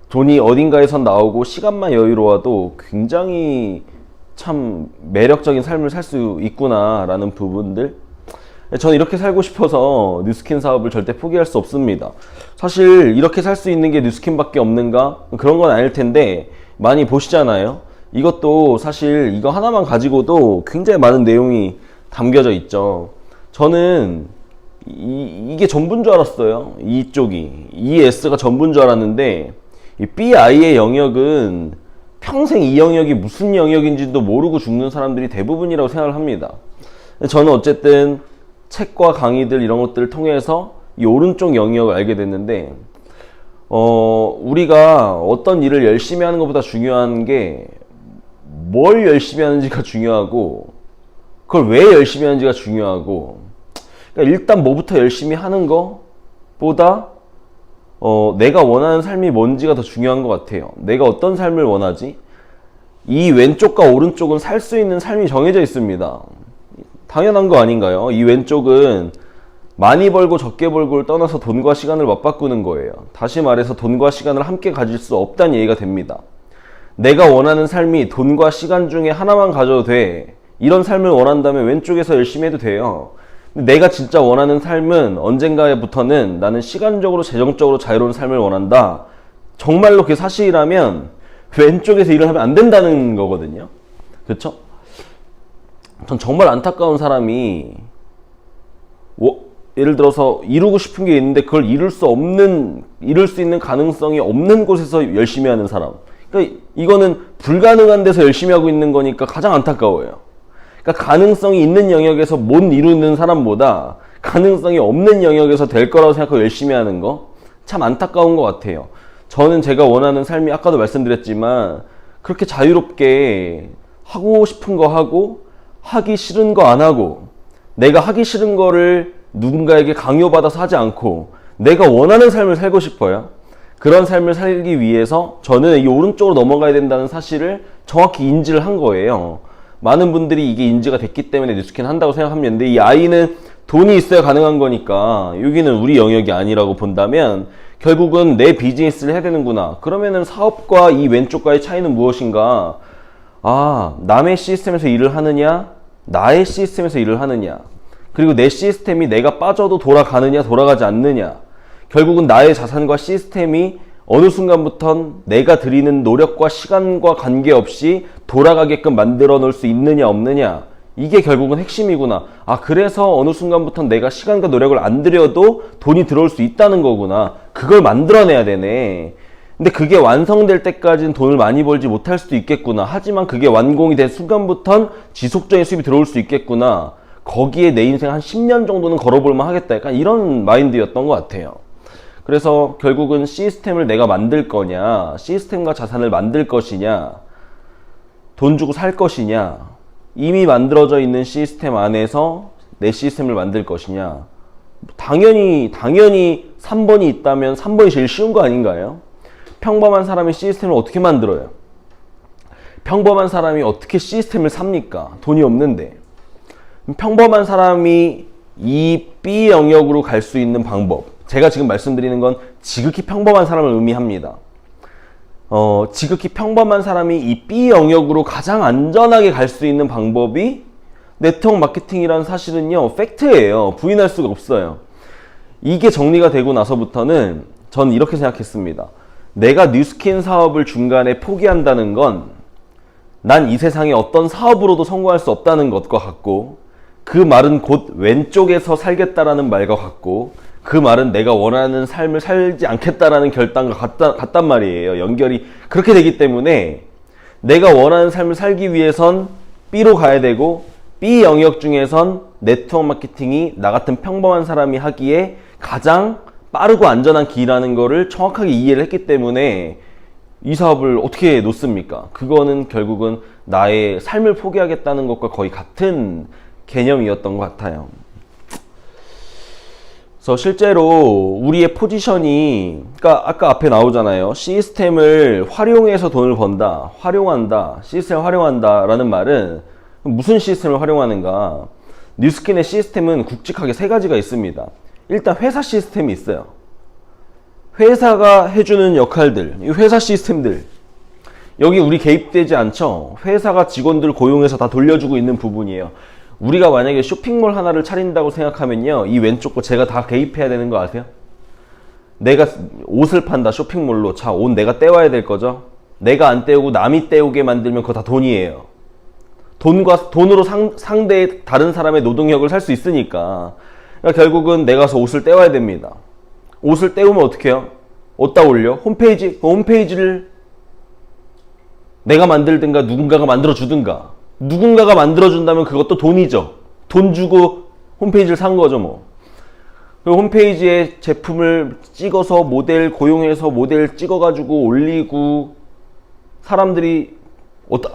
돈이 어딘가에선 나오고 시간만 여유로워도 굉장히 참 매력적인 삶을 살 수 있구나라는 부분들, 저는 이렇게 살고 싶어서 뉴스킨 사업을 절대 포기할 수 없습니다. 사실 이렇게 살 수 있는 게 뉴스킨밖에 없는가? 그런 건 아닐 텐데 많이 보시잖아요. 이것도 사실 이거 하나만 가지고도 굉장히 많은 내용이 담겨져 있죠. 저는 이게 전부인 줄 알았어요. 이쪽이 ES가 전부인 줄 알았는데, 이 BI의 영역은 평생 이 영역이 무슨 영역인지도 모르고 죽는 사람들이 대부분이라고 생각을 합니다. 저는 어쨌든 책과 강의들 이런 것들을 통해서 이 오른쪽 영역을 알게 됐는데, 우리가 어떤 일을 열심히 하는 것보다 중요한 게 뭘 열심히 하는지가 중요하고, 그걸 왜 열심히 하는지가 중요하고, 그러니까 일단 뭐부터 열심히 하는 것보다 내가 원하는 삶이 뭔지가 더 중요한 것 같아요. 내가 어떤 삶을 원하지? 이 왼쪽과 오른쪽은 살 수 있는 삶이 정해져 있습니다. 당연한 거 아닌가요? 이 왼쪽은 많이 벌고 적게 벌고를 떠나서 돈과 시간을 맞바꾸는 거예요. 다시 말해서 돈과 시간을 함께 가질 수 없다는 얘기가 됩니다. 내가 원하는 삶이 돈과 시간 중에 하나만 가져도 돼. 이런 삶을 원한다면 왼쪽에서 열심히 해도 돼요. 내가 진짜 원하는 삶은 언젠가부터는 나는 시간적으로 재정적으로 자유로운 삶을 원한다. 정말로 그게 사실이라면 왼쪽에서 일을 하면 안 된다는 거거든요. 그쵸? 전 정말 안타까운 사람이 예를 들어서 이루고 싶은 게 있는데 그걸 이룰 수 있는 가능성이 없는 곳에서 열심히 하는 사람. 그러니까 이거는 불가능한 데서 열심히 하고 있는 거니까 가장 안타까워요. 그러니까 가능성이 있는 영역에서 못 이루는 사람보다 가능성이 없는 영역에서 될 거라고 생각하고 열심히 하는 거 참 안타까운 것 같아요. 저는 제가 원하는 삶이 아까도 말씀드렸지만 그렇게 자유롭게 하고 싶은 거 하고 하기 싫은 거 안 하고, 내가 하기 싫은 거를 누군가에게 강요받아서 하지 않고 내가 원하는 삶을 살고 싶어요. 그런 삶을 살기 위해서 저는 이 오른쪽으로 넘어가야 된다는 사실을 정확히 인지를 한 거예요. 많은 분들이 이게 인지가 됐기 때문에 뉴스킨 한다고 생각합니다. 근데 이 아이는 돈이 있어야 가능한 거니까 여기는 우리 영역이 아니라고 본다면 결국은 내 비즈니스를 해야 되는구나. 그러면은 사업과 이 왼쪽과의 차이는 무엇인가? 남의 시스템에서 일을 하느냐, 나의 시스템에서 일을 하느냐, 그리고 내 시스템이 내가 빠져도 돌아가느냐, 돌아가지 않느냐. 결국은 나의 자산과 시스템이 어느 순간부턴 내가 들이는 노력과 시간과 관계없이 돌아가게끔 만들어 놓을 수 있느냐 없느냐, 이게 결국은 핵심이구나. 그래서 어느 순간부턴 내가 시간과 노력을 안 들여도 돈이 들어올 수 있다는 거구나. 그걸 만들어내야 되네. 근데 그게 완성될 때까지는 돈을 많이 벌지 못할 수도 있겠구나. 하지만 그게 완공이 된 순간부턴 지속적인 수입이 들어올 수 있겠구나. 거기에 내 인생 한 10년 정도는 걸어볼만 하겠다. 약간 이런 마인드였던 것 같아요. 그래서 결국은 시스템을 내가 만들 거냐, 시스템과 자산을 만들 것이냐, 돈 주고 살 것이냐, 이미 만들어져 있는 시스템 안에서 내 시스템을 만들 것이냐. 당연히 3번이 있다면 3번이 제일 쉬운 거 아닌가요? 평범한 사람이 시스템을 어떻게 만들어요? 평범한 사람이 어떻게 시스템을 삽니까? 돈이 없는데. 평범한 사람이 이 B 영역으로 갈 수 있는 방법, 제가 지금 말씀드리는 건 지극히 평범한 사람을 의미합니다. 지극히 평범한 사람이 이 B 영역으로 가장 안전하게 갈 수 있는 방법이 네트워크 마케팅이라는 사실은요, 팩트예요. 부인할 수가 없어요. 이게 정리가 되고 나서부터는 저는 이렇게 생각했습니다. 내가 뉴스킨 사업을 중간에 포기한다는 건 난 이 세상에 어떤 사업으로도 성공할 수 없다는 것과 같고, 그 말은 곧 왼쪽에서 살겠다라는 말과 같고, 그 말은 내가 원하는 삶을 살지 않겠다라는 결단과 같단 말이에요. 연결이 그렇게 되기 때문에 내가 원하는 삶을 살기 위해선 B로 가야 되고, B 영역 중에선 네트워크 마케팅이 나 같은 평범한 사람이 하기에 가장 빠르고 안전한 길이라는 거를 정확하게 이해를 했기 때문에 이 사업을 어떻게 놓습니까? 그거는 결국은 나의 삶을 포기하겠다는 것과 거의 같은 개념이었던 것 같아요. 그래서 실제로 우리의 포지션이, 그러니까 아까 앞에 나오잖아요. 시스템을 활용해서 돈을 번다, 활용한다, 시스템을 활용한다 라는 말은 무슨 시스템을 활용하는가? 뉴스킨의 시스템은 굵직하게 세 가지가 있습니다. 일단 회사 시스템이 있어요. 회사가 해주는 역할들, 이 회사 시스템들, 여기 우리 개입되지 않죠? 회사가 직원들 고용해서 다 돌려주고 있는 부분이에요. 우리가 만약에 쇼핑몰 하나를 차린다고 생각하면요, 이 왼쪽 거 제가 다 개입해야 되는 거 아세요? 내가 옷을 판다, 쇼핑몰로. 자, 옷 내가 떼와야 될 거죠? 내가 안 떼우고 남이 떼우게 만들면 그거 다 돈이에요. 돈으로 상대의 다른 사람의 노동력을 살 수 있으니까. 그러니까 결국은 내가 가서 옷을 떼와야 됩니다. 옷을 떼우면 어떻게 해요? 어디다 올려? 홈페이지를 내가 만들든가 누군가가 만들어주든가. 누군가가 만들어준다면 그것도 돈이죠. 돈 주고 홈페이지를 산 거죠, 뭐. 그리고 홈페이지에 제품을 찍어서 모델 고용해서 모델 찍어가지고 올리고, 사람들이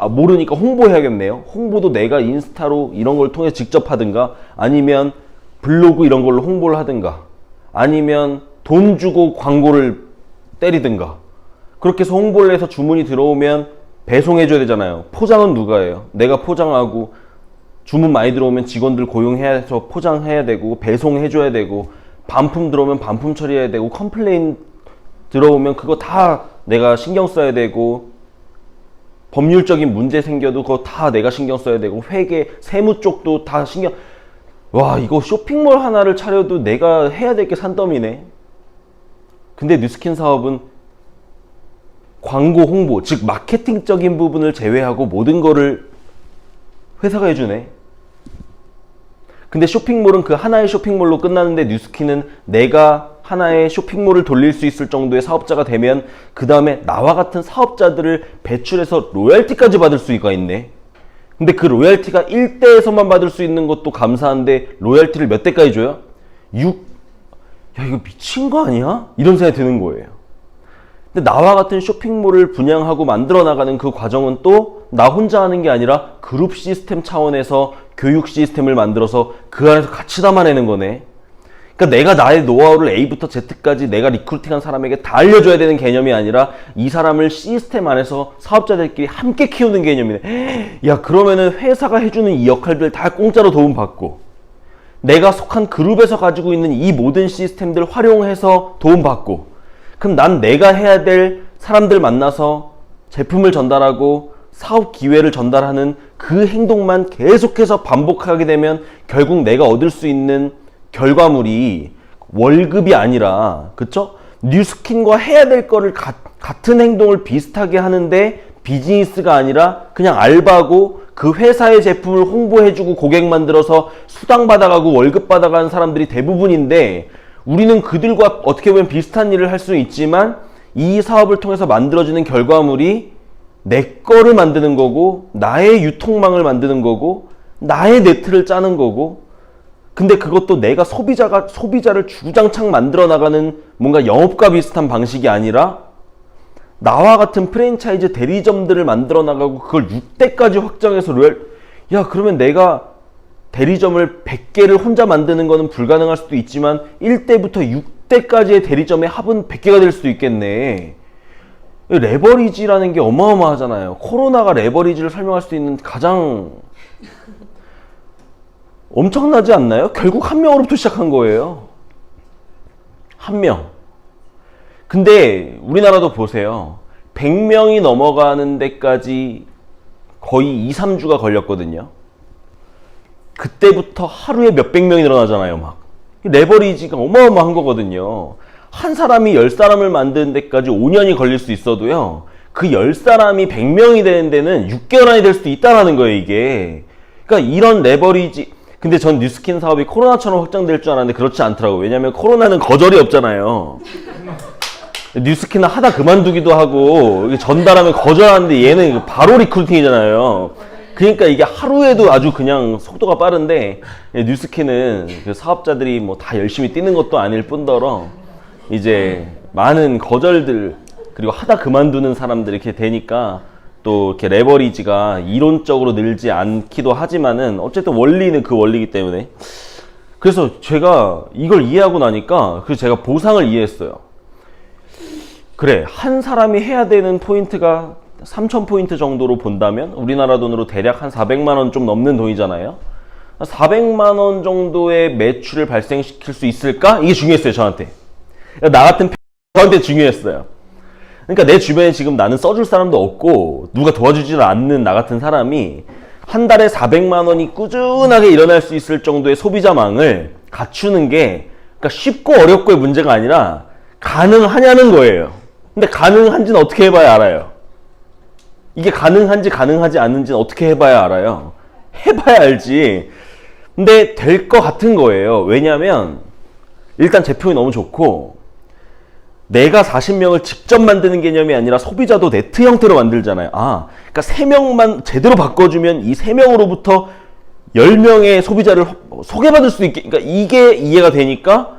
모르니까 홍보해야겠네요. 홍보도 내가 인스타로 이런 걸 통해 직접 하든가, 아니면 블로그 이런 걸로 홍보를 하든가, 아니면 돈 주고 광고를 때리든가. 그렇게 해서 홍보를 해서 주문이 들어오면 배송해줘야 되잖아요. 포장은 누가 해요? 내가 포장하고, 주문 많이 들어오면 직원들 고용해서 포장해야 되고, 배송해줘야 되고, 반품 들어오면 반품 처리해야 되고, 컴플레인 들어오면 그거 다 내가 신경 써야 되고, 법률적인 문제 생겨도 그거 다 내가 신경 써야 되고, 회계, 세무 쪽도 다 신경. 와, 이거 쇼핑몰 하나를 차려도 내가 해야 될 게 산더미네. 근데 뉴스킨 사업은 광고 홍보, 즉 마케팅적인 부분을 제외하고 모든 거를 회사가 해주네. 근데 쇼핑몰은 그 하나의 쇼핑몰로 끝나는데, 뉴스킨은 내가 하나의 쇼핑몰을 돌릴 수 있을 정도의 사업자가 되면 그 다음에 나와 같은 사업자들을 배출해서 로열티까지 받을 수가 있네. 근데 그 로열티가 1대에서만 받을 수 있는 것도 감사한데, 로열티를 몇 대까지 줘요? 6. 야, 이거 미친 거 아니야? 이런 생각이 드는 거예요. 근데 나와 같은 쇼핑몰을 분양하고 만들어 나가는 그 과정은 또 나 혼자 하는 게 아니라 그룹 시스템 차원에서 교육 시스템을 만들어서 그 안에서 같이 담아내는 거네. 그러니까 내가 나의 노하우를 A부터 Z까지 내가 리크루팅한 사람에게 다 알려줘야 되는 개념이 아니라 이 사람을 시스템 안에서 사업자들끼리 함께 키우는 개념이네. 야, 그러면은 회사가 해주는 이 역할들 다 공짜로 도움받고, 내가 속한 그룹에서 가지고 있는 이 모든 시스템들 활용해서 도움받고, 그럼 난 내가 해야 될 사람들 만나서 제품을 전달하고 사업 기회를 전달하는 그 행동만 계속해서 반복하게 되면 결국 내가 얻을 수 있는 결과물이 월급이 아니라, 그쵸? 뉴스킨과 해야 될 거를 같은 행동을 비슷하게 하는데 비즈니스가 아니라 그냥 알바고, 그 회사의 제품을 홍보해주고 고객 만들어서 수당 받아가고 월급 받아가는 사람들이 대부분인데, 우리는 그들과 어떻게 보면 비슷한 일을 할 수는 있지만 이 사업을 통해서 만들어지는 결과물이 내 거를 만드는 거고, 나의 유통망을 만드는 거고, 나의 네트를 짜는 거고, 근데 그것도 내가 소비자를 주구장창 만들어 나가는 뭔가 영업과 비슷한 방식이 아니라 나와 같은 프랜차이즈 대리점들을 만들어 나가고 그걸 6대까지 확장해서 야, 그러면 내가 대리점을 100개를 혼자 만드는 거는 불가능할 수도 있지만 1대부터 6대까지의 대리점의 합은 100개가 될 수도 있겠네. 레버리지라는 게 어마어마하잖아요. 코로나가 레버리지를 설명할 수 있는 가장 엄청나지 않나요? 결국 한 명으로부터 시작한 거예요. 한 명. 근데 우리나라도 보세요. 100명이 넘어가는 데까지 거의 2, 3주가 걸렸거든요. 그때부터 하루에 몇백 명이 늘어나잖아요, 막. 레버리지가 어마어마한 거거든요. 한 사람이 10사람을 만드는 데까지 5년이 걸릴 수 있어도요, 그 10사람이 100명이 되는 데는 6개월 안에 될 수도 있다는 거예요, 이게. 그러니까 이런 레버리지. 근데 전 뉴스킨 사업이 코로나처럼 확장될 줄 알았는데 그렇지 않더라고요. 왜냐면 코로나는 거절이 없잖아요. 뉴스킨은 하다 그만두기도 하고, 전달하면 거절하는데 얘는 바로 리크루팅이잖아요. 그러니까 이게 하루에도 아주 그냥 속도가 빠른데, 뉴스킨은 그 사업자들이 뭐 다 열심히 뛰는 것도 아닐 뿐더러 이제 많은 거절들, 그리고 하다 그만두는 사람들이 이렇게 되니까 또 이렇게 레버리지가 이론적으로 늘지 않기도 하지만은 어쨌든 원리는 그 원리이기 때문에. 그래서 제가 이걸 이해하고 나니까 그래서 제가 보상을 이해했어요. 그래, 한 사람이 해야 되는 포인트가 3,000포인트 정도로 본다면 우리나라 돈으로 대략 한 400만 원 좀 넘는 돈이잖아요. 400만 원 정도의 매출을 발생시킬 수 있을까? 이게 중요했어요, 저한테. 나 같은 저한테 중요했어요. 그러니까 내 주변에 지금 나는 써줄 사람도 없고 누가 도와주지 않는 나 같은 사람이 한 달에 400만 원이 꾸준하게 일어날 수 있을 정도의 소비자망을 갖추는 게 그러니까 쉽고 어렵고의 문제가 아니라 가능하냐는 거예요. 근데 가능한지는 어떻게 해봐야 알아요. 이게 가능한지 가능하지 않는지는 어떻게 해봐야 알아요. 해봐야 알지. 근데 될 것 같은 거예요. 왜냐하면 일단 제품이 너무 좋고 내가 40명을 직접 만드는 개념이 아니라 소비자도 네트 형태로 만들잖아요. 그러니까 3명만 제대로 바꿔주면 이 3명으로부터 10명의 소비자를 소개받을 수도 있게, 그러니까 이게 이해가 되니까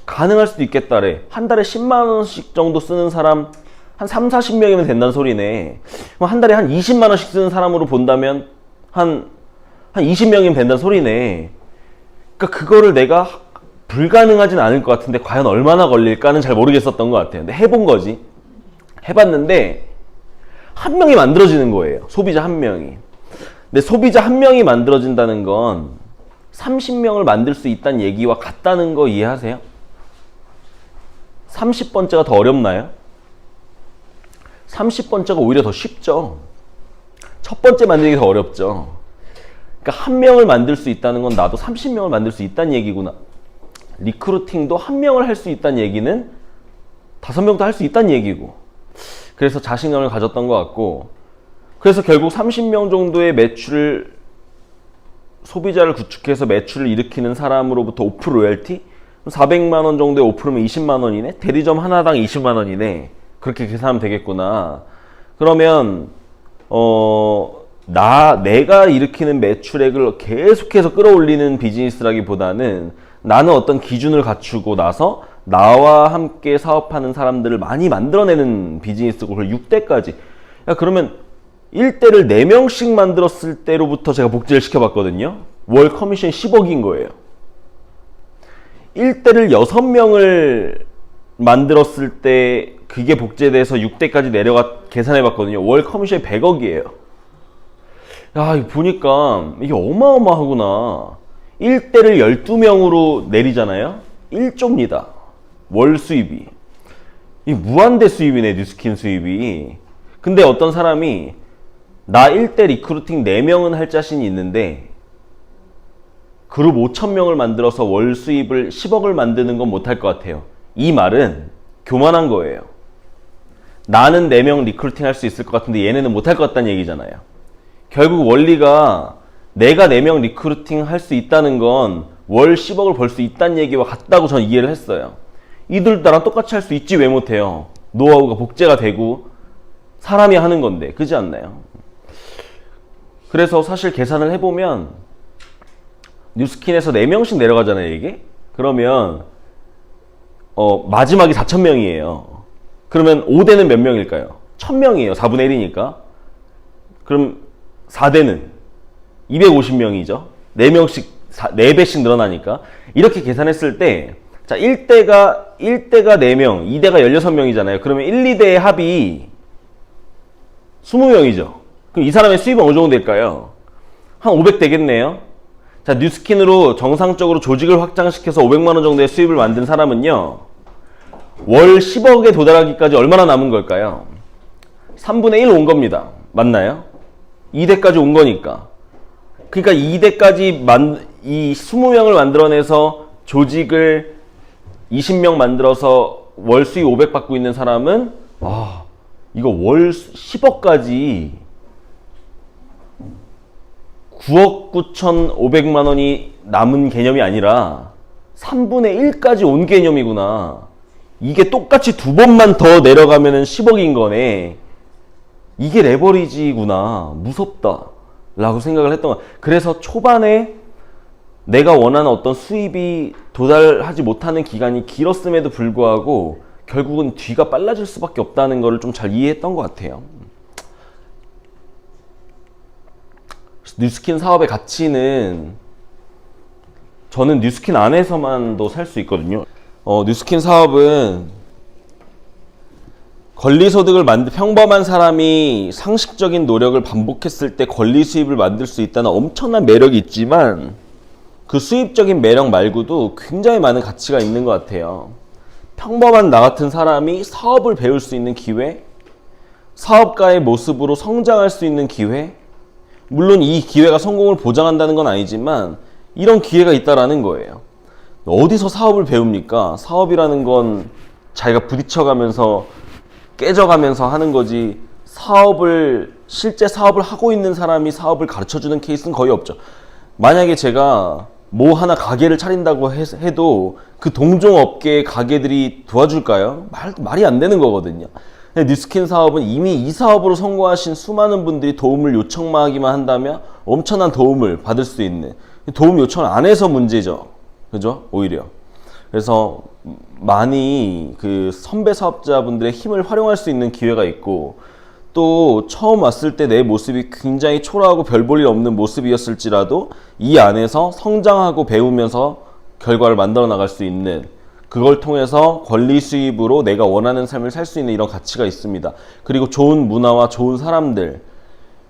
가능할 수도 있겠다래. 한 달에 10만 원씩 정도 쓰는 사람 한 3, 40명이면 된다는 소리네. 그럼 한 달에 한 20만 원씩 쓰는 사람으로 본다면 한 20명이면 된다는 소리네. 그러니까 그거를 내가 불가능하진 않을 것 같은데 과연 얼마나 걸릴까는 잘 모르겠었던 것 같아요. 근데 해본 거지. 해봤는데 한 명이 만들어지는 거예요. 소비자 한 명이. 근데 소비자 한 명이 만들어진다는 건 30명을 만들 수 있다는 얘기와 같다는 거 이해하세요? 30번째가 더 어렵나요? 30번째가 오히려 더 쉽죠. 첫 번째 만들기 더 어렵죠. 그러니까 한 명을 만들 수 있다는 건 나도 30명을 만들 수 있다는 얘기구나. 리크루팅도 한 명을 할 수 있다는 얘기는 5명도 할 수 있다는 얘기고. 그래서 자신감을 가졌던 것 같고, 그래서 결국 30명 정도의 매출을 소비자를 구축해서 매출을 일으키는 사람으로부터 오프 로열티 400만 원 정도의 오프르면 20만 원이네. 대리점 하나당 20만 원이네. 그렇게 계산하면 되겠구나. 그러면 내가 일으키는 매출액을 계속해서 끌어올리는 비즈니스라기보다는 나는 어떤 기준을 갖추고 나서 나와 함께 사업하는 사람들을 많이 만들어내는 비즈니스고, 그걸 6대까지. 야, 그러면 1대를 4명씩 만들었을 때로부터 제가 복제를 시켜봤거든요. 월 커미션이 10억인 거예요. 1대를 6명을 만들었을 때 그게 복제돼서 6대까지 내려가 계산해봤거든요. 월 커미션이 100억이에요. 야, 이거 보니까 이게 어마어마하구나. 1대를 12명으로 내리잖아요. 1조입니다. 월 수입이. 이 무한대 수입이네, 뉴스킨 수입이. 근데 어떤 사람이 나 1대 리크루팅 4명은 할 자신이 있는데 그룹 5,000명을 만들어서 월 수입을 10억을 만드는 건 못할 것 같아요. 이 말은 교만한 거예요. 나는 4명 리크루팅 할 수 있을 것 같은데 얘네는 못할 것 같다는 얘기잖아요. 결국 원리가 내가 4명 리크루팅 할 수 있다는 건 월 10억을 벌 수 있다는 얘기와 같다고 저는 이해를 했어요. 이들 나랑 똑같이 할 수 있지 왜 못해요? 노하우가 복제가 되고 사람이 하는 건데, 그렇지 않나요? 그래서 사실 계산을 해보면 뉴스킨에서 4명씩 내려가잖아요, 이게? 그러면 마지막이 4,000명이에요. 그러면 5대는 몇 명일까요? 1,000명이에요. 4분의 1이니까. 그럼 4대는 250명이죠. 4명씩, 4배씩 늘어나니까. 이렇게 계산했을 때, 자, 1대가 4명, 2대가 16명이잖아요. 그러면 1, 2대의 합이 20명이죠. 그럼 이 사람의 수입은 어느 정도 될까요? 한 500 되겠네요. 자, 뉴스킨으로 정상적으로 조직을 확장시켜서 500만 원 정도의 수입을 만든 사람은요, 월 10억에 도달하기까지 얼마나 남은 걸까요? 3분의 1 온 겁니다. 맞나요? 2대까지 온 거니까. 그러니까 2대까지 이 20명을 만들어내서 조직을 20명 만들어서 월 수익 500 받고 있는 사람은 이거 월 10억까지 9억 9,500만 원이 남은 개념이 아니라 3분의 1까지 온 개념이구나. 이게 똑같이 2번만 더 내려가면 10억인 거네. 이게 레버리지구나. 무섭다 라고 생각을 했던 거야. 그래서 초반에 내가 원하는 어떤 수입이 도달하지 못하는 기간이 길었음에도 불구하고 결국은 뒤가 빨라질 수밖에 없다는 거를 좀 잘 이해했던 것 같아요. 뉴스킨 사업의 가치는 저는 뉴스킨 안에서만도 살 수 있거든요. 뉴스킨 사업은 권리소득을 평범한 사람이 상식적인 노력을 반복했을 때 권리 수입을 만들 수 있다는 엄청난 매력이 있지만 그 수입적인 매력 말고도 굉장히 많은 가치가 있는 것 같아요. 평범한 나 같은 사람이 사업을 배울 수 있는 기회, 사업가의 모습으로 성장할 수 있는 기회, 물론 이 기회가 성공을 보장한다는 건 아니지만 이런 기회가 있다라는 거예요. 어디서 사업을 배웁니까? 사업이라는 건 자기가 부딪혀가면서 깨져가면서 하는 거지, 실제 사업을 하고 있는 사람이 사업을 가르쳐주는 케이스는 거의 없죠. 만약에 제가 뭐 하나 가게를 차린다고 해도 그 동종업계의 가게들이 도와줄까요? 말이 안 되는 거거든요. 뉴스킨 사업은 이미 이 사업으로 성공하신 수많은 분들이 도움을 요청만 한다면 엄청난 도움을 받을 수 있는, 도움 요청 안 해서 문제죠. 그죠? 오히려. 그래서 많이 그 선배 사업자분들의 힘을 활용할 수 있는 기회가 있고, 또 처음 왔을 때 내 모습이 굉장히 초라하고 별 볼 일 없는 모습이었을지라도 이 안에서 성장하고 배우면서 결과를 만들어 나갈 수 있는, 그걸 통해서 권리 수입으로 내가 원하는 삶을 살 수 있는 이런 가치가 있습니다. 그리고 좋은 문화와 좋은 사람들,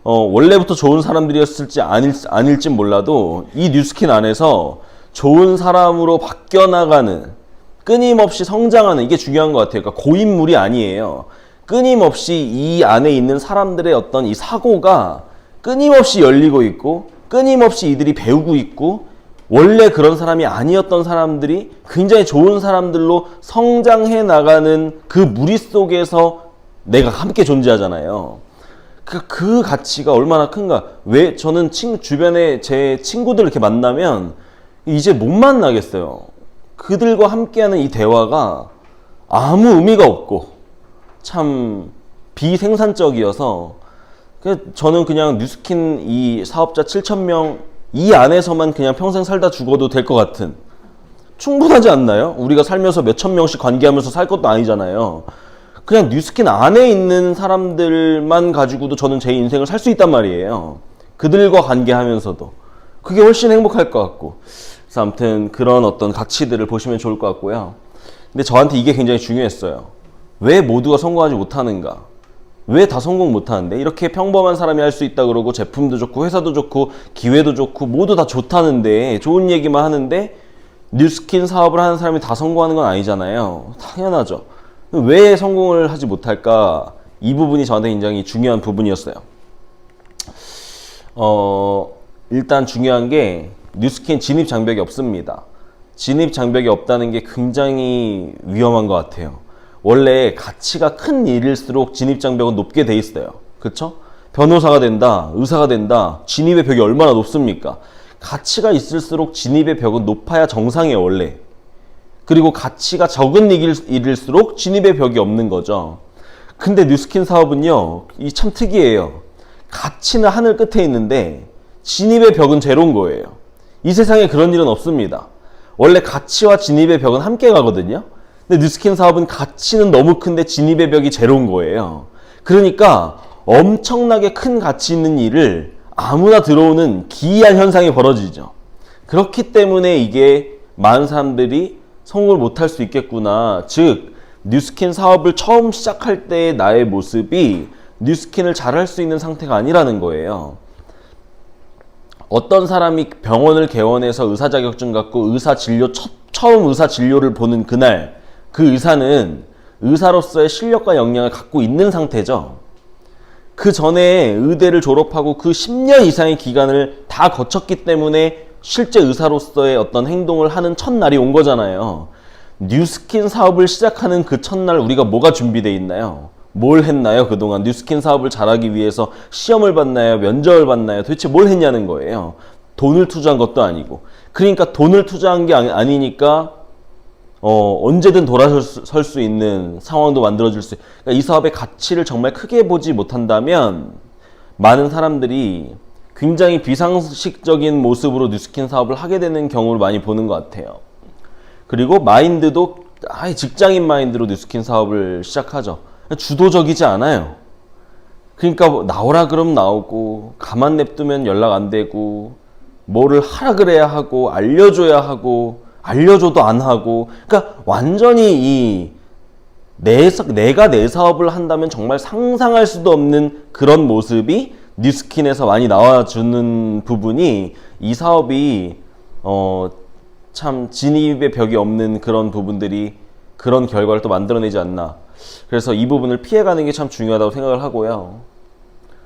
원래부터 좋은 사람들이었을지 아닐지 몰라도 이 뉴스킨 안에서 좋은 사람으로 바뀌어 나가는, 끊임없이 성장하는, 이게 중요한 것 같아요. 그러니까 고인물이 아니에요. 끊임없이 이 안에 있는 사람들의 어떤 이 사고가 끊임없이 열리고 있고, 끊임없이 이들이 배우고 있고, 원래 그런 사람이 아니었던 사람들이 굉장히 좋은 사람들로 성장해 나가는 그 무리 속에서 내가 함께 존재하잖아요. 그 가치가 얼마나 큰가. 왜 저는 주변에 제 친구들 이렇게 만나면 이제 못 만나겠어요. 그들과 함께하는 이 대화가 아무 의미가 없고 참 비생산적이어서 저는 그냥 뉴스킨 이 사업자 7,000명 이 안에서만 그냥 평생 살다 죽어도 될 것 같은, 충분하지 않나요? 우리가 살면서 몇천 명씩 관계하면서 살 것도 아니잖아요. 그냥 뉴스킨 안에 있는 사람들만 가지고도 저는 제 인생을 살 수 있단 말이에요. 그들과 관계하면서도 그게 훨씬 행복할 것 같고. 그래서 아무튼 그런 어떤 가치들을 보시면 좋을 것 같고요. 근데 저한테 이게 굉장히 중요했어요. 왜 모두가 성공하지 못하는가? 왜 다 성공 못하는데? 이렇게 평범한 사람이 할 수 있다 그러고 제품도 좋고 회사도 좋고 기회도 좋고 모두 다 좋다는데, 좋은 얘기만 하는데 뉴스킨 사업을 하는 사람이 다 성공하는 건 아니잖아요. 당연하죠. 왜 성공을 하지 못할까? 이 부분이 저한테 굉장히 중요한 부분이었어요. 일단 중요한 게 뉴스킨 진입 장벽이 없습니다. 진입 장벽이 없다는 게 굉장히 위험한 것 같아요. 원래 가치가 큰 일일수록 진입 장벽은 높게 돼 있어요. 그쵸? 변호사가 된다, 의사가 된다, 진입의 벽이 얼마나 높습니까? 가치가 있을수록 진입의 벽은 높아야 정상이에요, 원래. 그리고 가치가 적은 일일수록 진입의 벽이 없는 거죠. 근데 뉴스킨 사업은요, 이 참 특이해요. 가치는 하늘 끝에 있는데 진입의 벽은 제로인 거예요. 이 세상에 그런 일은 없습니다. 원래 가치와 진입의 벽은 함께 가거든요. 근데 뉴스킨 사업은 가치는 너무 큰데 진입의 벽이 제로인 거예요. 그러니까 엄청나게 큰 가치 있는 일을 아무나 들어오는 기이한 현상이 벌어지죠. 그렇기 때문에 이게 많은 사람들이 성공을 못할 수 있겠구나. 즉 뉴스킨 사업을 처음 시작할 때의 나의 모습이 뉴스킨을 잘할 수 있는 상태가 아니라는 거예요. 어떤 사람이 병원을 개원해서 의사 자격증 갖고 처음 의사 진료를 보는 그날, 그 의사는 의사로서의 실력과 역량을 갖고 있는 상태죠. 그 전에 의대를 졸업하고 그 10년 이상의 기간을 다 거쳤기 때문에 실제 의사로서의 어떤 행동을 하는 첫날이 온 거잖아요. 뉴스킨 사업을 시작하는 그 첫날 우리가 뭐가 준비되어 있나요? 뭘 했나요? 그동안 뉴스킨 사업을 잘하기 위해서 시험을 봤나요? 면접을 봤나요? 도대체 뭘 했냐는 거예요. 돈을 투자한 것도 아니고. 그러니까 돈을 투자한 게 아니니까 언제든 돌아설 수 있는 상황도 만들어줄 수, 그러니까 이 사업의 가치를 정말 크게 보지 못한다면 많은 사람들이 굉장히 비상식적인 모습으로 뉴스킨 사업을 하게 되는 경우를 많이 보는 것 같아요. 그리고 마인드도 아예 직장인 마인드로 뉴스킨 사업을 시작하죠. 주도적이지 않아요. 그러니까 나오라 그러면 나오고, 가만 냅두면 연락 안 되고, 뭐를 하라 그래야 하고 알려줘야 하고 알려줘도 안 하고, 그러니까 완전히 이 내가 내 사업을 한다면 정말 상상할 수도 없는 그런 모습이 뉴스킨에서 많이 나와주는 부분이 이 사업이 참 진입의 벽이 없는 그런 부분들이 그런 결과를 또 만들어내지 않나. 그래서 이 부분을 피해가는 게 참 중요하다고 생각을 하고요.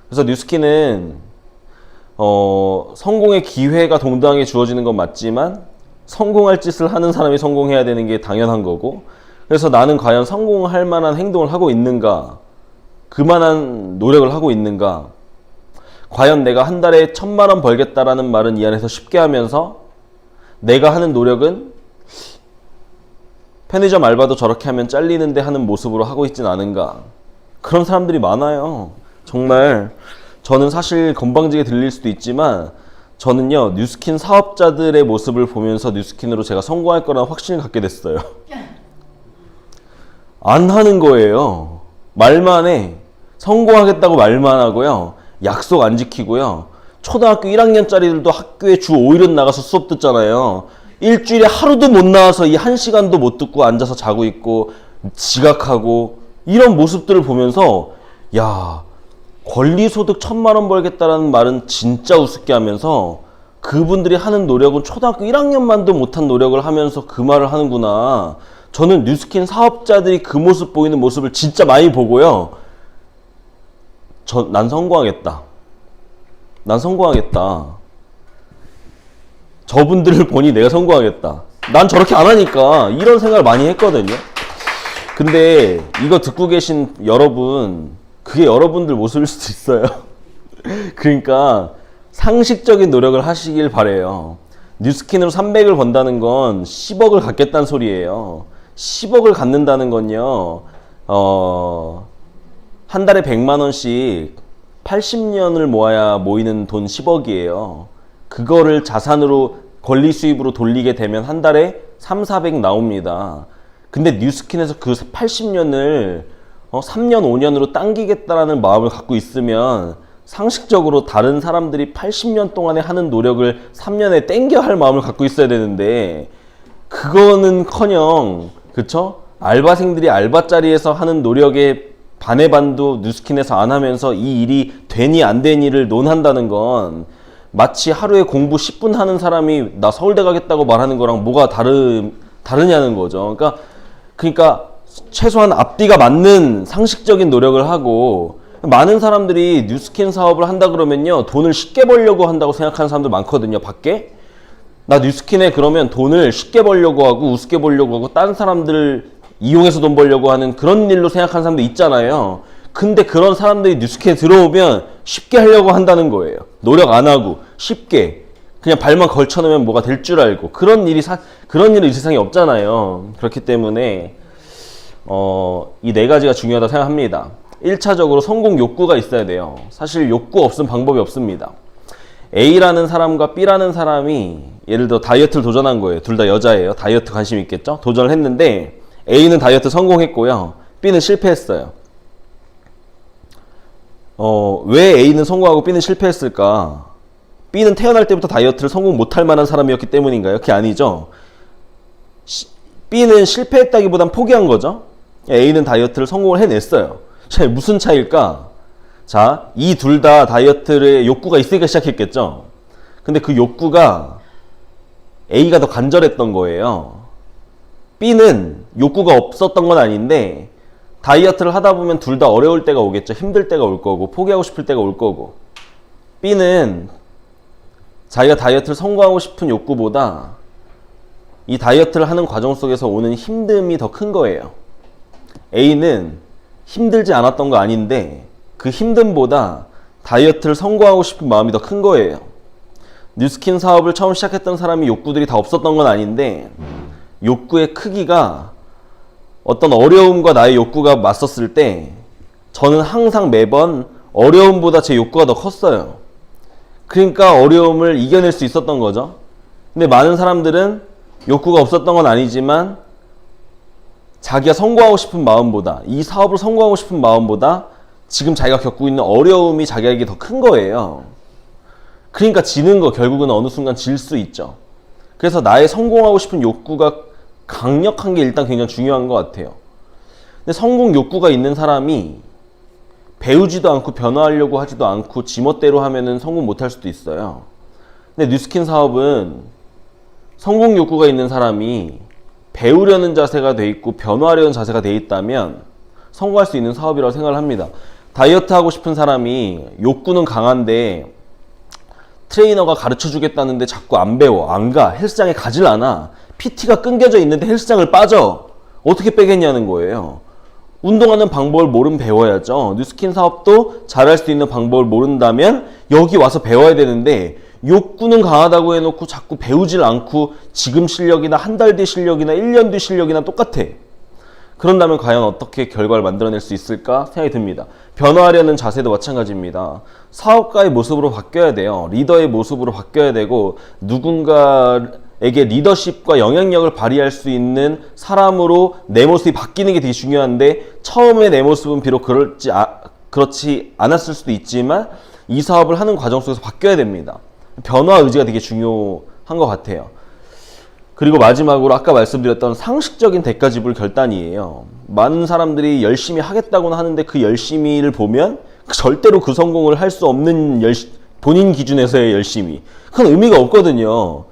그래서 뉴스킨은 성공의 기회가 동등하게 주어지는 건 맞지만 성공할 짓을 하는 사람이 성공해야 되는 게 당연한 거고, 그래서 나는 과연 성공할 만한 행동을 하고 있는가, 그만한 노력을 하고 있는가, 과연 내가 한 달에 1,000만 원 벌겠다라는 말은 이 안에서 쉽게 하면서 내가 하는 노력은 편의점 알바도 저렇게 하면 잘리는데 하는 모습으로 하고 있진 않은가. 그런 사람들이 많아요. 정말 저는 사실 건방지게 들릴 수도 있지만 저는요, 뉴스킨 사업자들의 모습을 보면서 뉴스킨으로 제가 성공할 거라는 확신을 갖게 됐어요. 안 하는 거예요. 말만 해. 성공하겠다고 말만 하고요. 약속 안 지키고요. 초등학교 1학년짜리들도 학교에 주 5일은 나가서 수업 듣잖아요. 일주일에 하루도 못 나와서 이 1시간도 못 듣고 앉아서 자고 있고 지각하고, 이런 모습들을 보면서 야, 권리소득 1,000만 원 벌겠다라는 말은 진짜 우습게 하면서 그분들이 하는 노력은 초등학교 1학년만도 못한 노력을 하면서 그 말을 하는구나. 저는 뉴스킨 사업자들이 그 모습 보이는 모습을 진짜 많이 보고요. 난 성공하겠다. 난 성공하겠다. 저분들을 보니 내가 성공하겠다. 난 저렇게 안 하니까, 이런 생각을 많이 했거든요. 근데 이거 듣고 계신 여러분, 그게 여러분들 모습일 수도 있어요. 그러니까 상식적인 노력을 하시길 바래요. 뉴스킨으로 300을 번다는 건 10억을 갖겠다는 소리예요. 10억을 갖는다는 건요, 한 달에 100만 원씩 80년을 모아야 모이는 돈 10억이에요. 그거를 자산으로 권리 수입으로 돌리게 되면 한 달에 3,400 나옵니다. 근데 뉴스킨에서 그 80년을 3년, 5년으로 당기겠다라는 마음을 갖고 있으면 상식적으로 다른 사람들이 80년 동안에 하는 노력을 3년에 땡겨 할 마음을 갖고 있어야 되는데, 그거는커녕, 그쵸? 알바생들이 알바자리에서 하는 노력의 반의 반도 뉴스킨에서 안 하면서 이 일이 되니 안 되니를 논한다는 건 마치 하루에 공부 10분 하는 사람이 나 서울대 가겠다고 말하는 거랑 뭐가 다르냐는 거죠. 그러니까 최소한 앞뒤가 맞는 상식적인 노력을 하고, 많은 사람들이 뉴스킨 사업을 한다 그러면요, 돈을 쉽게 벌려고 한다고 생각하는 사람들 많거든요, 밖에. 나 뉴스킨에 그러면 돈을 쉽게 벌려고 하고 우습게 벌려고 하고 다른 사람들 이용해서 돈 벌려고 하는 그런 일로 생각하는 사람도 있잖아요. 근데 그런 사람들이 뉴스킨에 들어오면 쉽게 하려고 한다는 거예요. 노력 안 하고 쉽게 그냥 발만 걸쳐놓으면 뭐가 될 줄 알고, 그런 일은 이 세상에 없잖아요. 그렇기 때문에 이 네 가지가 중요하다고 생각합니다. 1차적으로 성공 욕구가 있어야 돼요. 사실 욕구 없으면 방법이 없습니다. A라는 사람과 B라는 사람이 예를 들어 다이어트를 도전한 거예요. 둘 다 여자예요. 다이어트 관심 있겠죠? 도전을 했는데 A는 다이어트 성공했고요, B는 실패했어요. 왜 A는 성공하고 B는 실패했을까? B는 태어날 때부터 다이어트를 성공 못할 만한 사람이었기 때문인가요? 그게 아니죠. B는 실패했다기보단 포기한 거죠. A는 다이어트를 성공을 해냈어요. 무슨 차이일까? 자, 이 둘 다 다이어트의 욕구가 있으니까 시작했겠죠. 근데 그 욕구가 A가 더 간절했던 거예요. B는 욕구가 없었던 건 아닌데 다이어트를 하다 보면 둘 다 어려울 때가 오겠죠. 힘들 때가 올 거고 포기하고 싶을 때가 올 거고, B는 자기가 다이어트를 성공하고 싶은 욕구보다 이 다이어트를 하는 과정 속에서 오는 힘듦이 더 큰 거예요. A는 힘들지 않았던 거 아닌데 그 힘듦보다 다이어트를 성공하고 싶은 마음이 더 큰 거예요. 뉴스킨 사업을 처음 시작했던 사람이 욕구들이 다 없었던 건 아닌데 욕구의 크기가 어떤 어려움과 나의 욕구가 맞섰을 때 저는 항상 매번 어려움보다 제 욕구가 더 컸어요. 그러니까 어려움을 이겨낼 수 있었던 거죠. 근데 많은 사람들은 욕구가 없었던 건 아니지만 자기가 성공하고 싶은 마음보다, 이 사업을 성공하고 싶은 마음보다 지금 자기가 겪고 있는 어려움이 자기에게 더 큰 거예요. 그러니까 지는 거 결국은 어느 순간 질 수 있죠. 그래서 나의 성공하고 싶은 욕구가 강력한 게 일단 굉장히 중요한 것 같아요. 근데 성공 욕구가 있는 사람이 배우지도 않고 변화하려고 하지도 않고 지멋대로 하면은 성공 못할 수도 있어요. 근데 뉴스킨 사업은 성공 욕구가 있는 사람이 배우려는 자세가 돼 있고 변화하려는 자세가 돼 있다면 성공할 수 있는 사업이라고 생각을 합니다. 다이어트 하고 싶은 사람이 욕구는 강한데 트레이너가 가르쳐 주겠다는데 자꾸 안 배워, 안 가, 헬스장에 가질 않아. PT가 끊겨져 있는데 헬스장을 빠져. 어떻게 빼겠냐는 거예요. 운동하는 방법을 모르면 배워야죠. 뉴스킨 사업도 잘할 수 있는 방법을 모른다면 여기 와서 배워야 되는데 욕구는 강하다고 해놓고 자꾸 배우질 않고 지금 실력이나 한 달 뒤 실력이나 1년 뒤 실력이나 똑같아. 그런다면 과연 어떻게 결과를 만들어낼 수 있을까 생각이 듭니다. 변화하려는 자세도 마찬가지입니다. 사업가의 모습으로 바뀌어야 돼요. 리더의 모습으로 바뀌어야 되고 누군가에게 리더십과 영향력을 발휘할 수 있는 사람으로 내 모습이 바뀌는 게 되게 중요한데 처음에 내 모습은 비록 그렇지 않았을 수도 있지만 이 사업을 하는 과정 속에서 바뀌어야 됩니다. 변화 의지가 되게 중요한 것 같아요. 그리고 마지막으로 아까 말씀드렸던 상식적인 대가 지불 결단이에요. 많은 사람들이 열심히 하겠다고는 하는데 그 열심히를 보면 절대로 그 성공을 할 수 없는 본인 기준에서의 열심히. 그건 의미가 없거든요.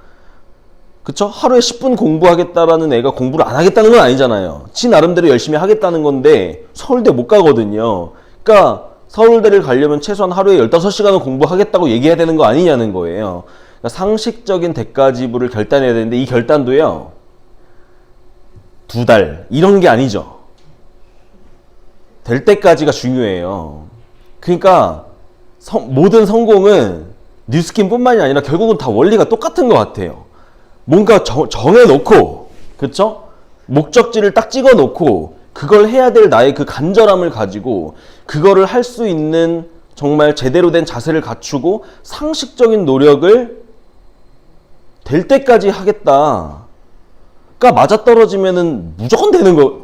그쵸? 하루에 10분 공부하겠다라는 애가 공부를 안 하겠다는 건 아니잖아요. 지 나름대로 열심히 하겠다는 건데 서울대 못 가거든요. 그러니까 서울대를 가려면 최소한 하루에 15시간은 공부하겠다고 얘기해야 되는 거 아니냐는 거예요. 상식적인 대가 지불을 결단해야 되는데 이 결단도요 2달 이런 게 아니죠. 될 때까지가 중요해요. 그러니까 모든 성공은 뉴스킨 뿐만이 아니라 결국은 다 원리가 똑같은 것 같아요. 뭔가 정해놓고 그쵸? 목적지를 딱 찍어놓고 그걸 해야 될 나의 그 간절함을 가지고 그거를 할 수 있는 정말 제대로 된 자세를 갖추고 상식적인 노력을 될 때까지 하겠다. 그러니까 맞아떨어지면은 무조건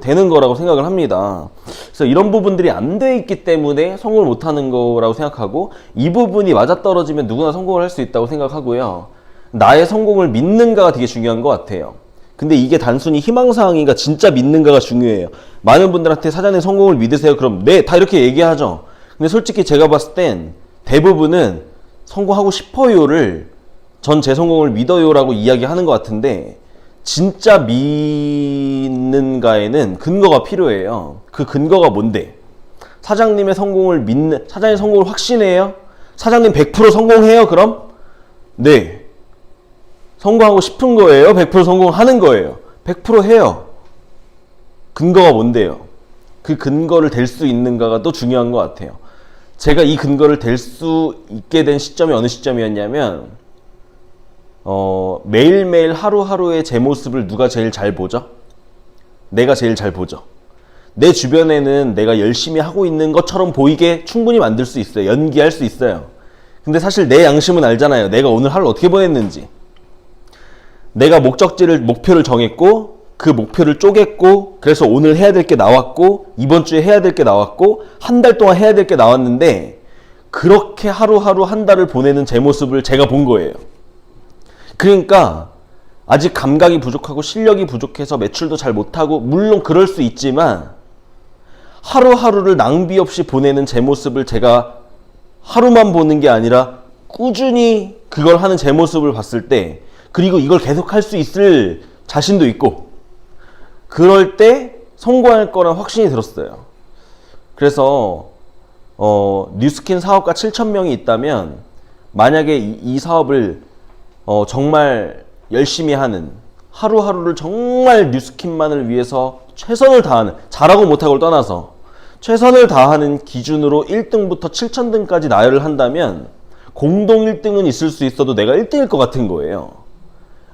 되는 거라고 생각을 합니다. 그래서 이런 부분들이 안 돼 있기 때문에 성공을 못 하는 거라고 생각하고 이 부분이 맞아떨어지면 누구나 성공을 할 수 있다고 생각하고요. 나의 성공을 믿는가가 되게 중요한 것 같아요. 근데 이게 단순히 희망사항인가 진짜 믿는가가 중요해요. 많은 분들한테 사장님 성공을 믿으세요. 그럼 네, 다 이렇게 얘기하죠. 근데 솔직히 제가 봤을 땐 대부분은 성공하고 싶어요를 전 제 성공을 믿어요라고 이야기하는 것 같은데 진짜 믿는가에는 근거가 필요해요. 그 근거가 뭔데? 사장님 성공을 확신해요? 사장님 100% 성공해요? 그럼? 네. 성공하고 싶은 거예요? 100% 성공하는 거예요? 100% 해요. 근거가 뭔데요? 그 근거를 댈 수 있는가가 또 중요한 것 같아요. 제가 이 근거를 댈 수 있게 된 시점이 어느 시점이었냐면 매일매일 하루하루의 제 모습을 누가 제일 잘 보죠? 내가 제일 잘 보죠. 내 주변에는 내가 열심히 하고 있는 것처럼 보이게 충분히 만들 수 있어요. 연기할 수 있어요. 근데 사실 내 양심은 알잖아요. 내가 오늘 하루 어떻게 보냈는지. 내가 목표를 정했고 그 목표를 쪼갰고 그래서 오늘 해야 될 게 나왔고 이번 주에 해야 될 게 나왔고 한 달 동안 해야 될 게 나왔는데 그렇게 하루하루 한 달을 보내는 제 모습을 제가 본 거예요. 그러니까 아직 감각이 부족하고 실력이 부족해서 매출도 잘 못하고 물론 그럴 수 있지만 하루하루를 낭비 없이 보내는 제 모습을 제가 하루만 보는 게 아니라 꾸준히 그걸 하는 제 모습을 봤을 때 그리고 이걸 계속 할 수 있을 자신도 있고 그럴 때 성공할 거란 확신이 들었어요. 그래서 뉴스킨 사업가 7,000명이 있다면 만약에 이 사업을 정말 열심히 하는 하루하루를 정말 뉴스킨만을 위해서 최선을 다하는 잘하고 못하고를 떠나서 최선을 다하는 기준으로 1등부터 7,000등까지 나열을 한다면 공동 1등은 있을 수 있어도 내가 1등일 것 같은 거예요.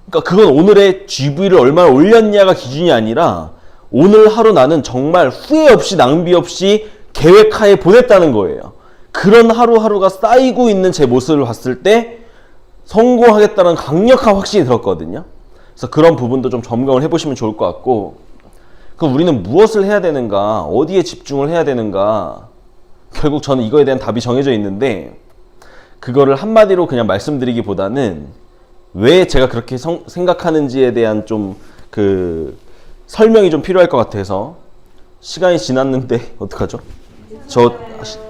그러니까 그건 오늘의 GV를 얼마나 올렸냐가 기준이 아니라 오늘 하루 나는 정말 후회 없이 낭비 없이 계획하에 보냈다는 거예요. 그런 하루하루가 쌓이고 있는 제 모습을 봤을 때 성공하겠다는 강력한 확신이 들었거든요. 그래서 그런 부분도 좀 점검을 해보시면 좋을 것 같고 그럼 우리는 무엇을 해야 되는가? 어디에 집중을 해야 되는가? 결국 저는 이거에 대한 답이 정해져 있는데 그거를 한마디로 그냥 말씀드리기보다는 왜 제가 그렇게 생각하는지에 대한 좀 설명이 좀 필요할 것 같아서. 시간이 지났는데 어떡하죠? 저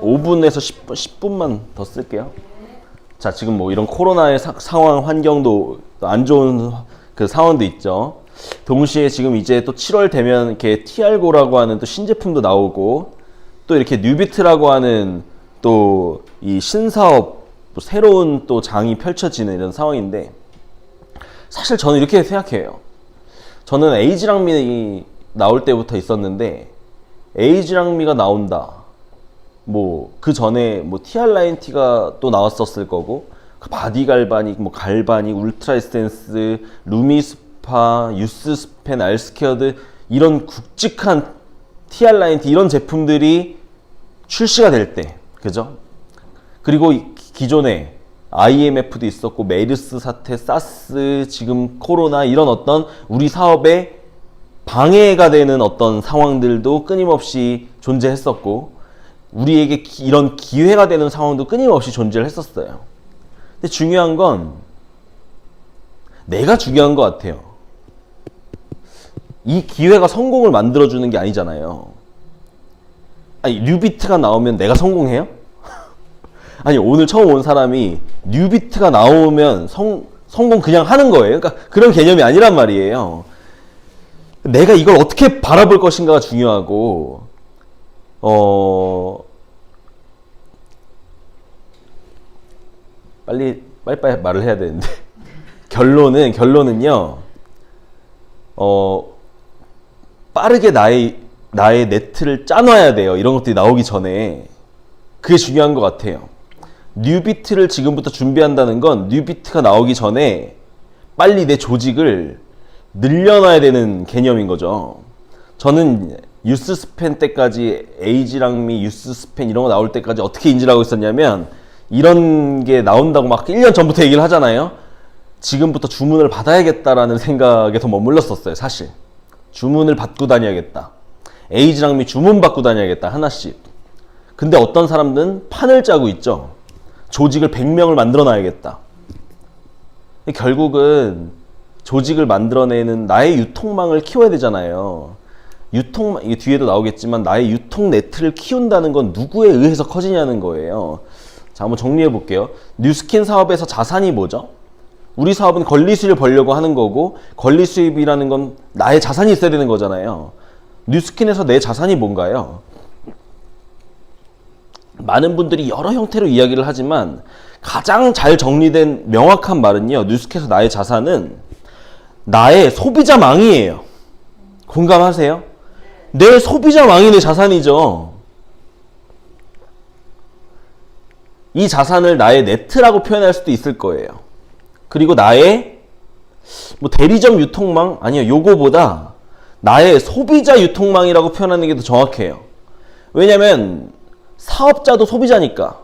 5분에서 10분만 더 쓸게요. 자, 지금 뭐 이런 코로나의 상황, 환경도 안 좋은 상황도 있죠. 동시에 지금 이제 또 7월 되면 이렇게 TR고라고 하는 또 신제품도 나오고, 또 이렇게 뉴비트라고 하는 또 이 신사업, 또 새로운 또 장이 펼쳐지는 이런 상황인데, 사실 저는 이렇게 생각해요. 저는 에이지랑미 나올 때부터 있었는데, 에이지랑미가 나온다. 뭐 그 전에 뭐 TR9T가 또 나왔었을 거고, 바디 갈바닉, 뭐 갈바닉, 울트라 에센스, 루미스파, 유스스펜, 알스케어드, 이런 굵직한 TR9T 이런 제품들이 출시가 될 때, 그죠? 그리고 기존에 IMF도 있었고, 메르스 사태, 사스, 지금 코로나, 이런 어떤 우리 사업에 방해가 되는 어떤 상황들도 끊임없이 존재했었고, 우리에게 이런 기회가 되는 상황도 끊임없이 존재를 했었어요. 근데 중요한 건 내가 중요한 것 같아요. 이 기회가 성공을 만들어주는 게 아니잖아요. 아니, 뉴비트가 나오면 내가 성공해요? 아니, 오늘 처음 온 사람이 뉴비트가 나오면 성공 그냥 하는 거예요. 그러니까 그런 개념이 아니란 말이에요. 내가 이걸 어떻게 바라볼 것인가가 중요하고, 빨리 말을 해야 되는데. 결론은요, 빠르게 나의 네트를 짜놔야 돼요. 이런 것들이 나오기 전에. 그게 중요한 것 같아요. 뉴비트를 지금부터 준비한다는 건 뉴비트가 나오기 전에 빨리 내 조직을 늘려놔야 되는 개념인 거죠. 저는 유스스펜 때까지, 에이지랑미, 유스스펜 이런 거 나올 때까지 어떻게 인지를 하고 있었냐면, 이런 게 나온다고 막 1년 전부터 얘기를 하잖아요. 지금부터 주문을 받아야겠다라는 생각에 더 머물렀었어요. 사실 주문을 받고 다녀야겠다, 에이지랑미 주문 받고 다녀야겠다, 하나씩. 근데 어떤 사람들은 판을 짜고 있죠. 조직을 100명을 만들어 놔야겠다. 결국은 조직을 만들어내는 나의 유통망을 키워야 되잖아요. 유통망, 이게 뒤에도 나오겠지만, 나의 유통 네트를 키운다는 건 누구에 의해서 커지냐는 거예요. 자, 한번 정리해 볼게요. 뉴스킨 사업에서 자산이 뭐죠? 우리 사업은 권리 수입을 벌려고 하는 거고, 권리 수입이라는 건 나의 자산이 있어야 되는 거잖아요. 뉴스킨에서 내 자산이 뭔가요? 많은 분들이 여러 형태로 이야기를 하지만, 가장 잘 정리된 명확한 말은요, 뉴스킨에서 나의 자산은 나의 소비자망이에요. 공감하세요? 내 소비자망이 내 자산이죠. 이 자산을 나의 네트라고 표현할 수도 있을 거예요. 그리고 나의 뭐 대리점 유통망? 아니요, 요거보다 나의 소비자 유통망이라고 표현하는 게 더 정확해요. 왜냐면 사업자도 소비자니까.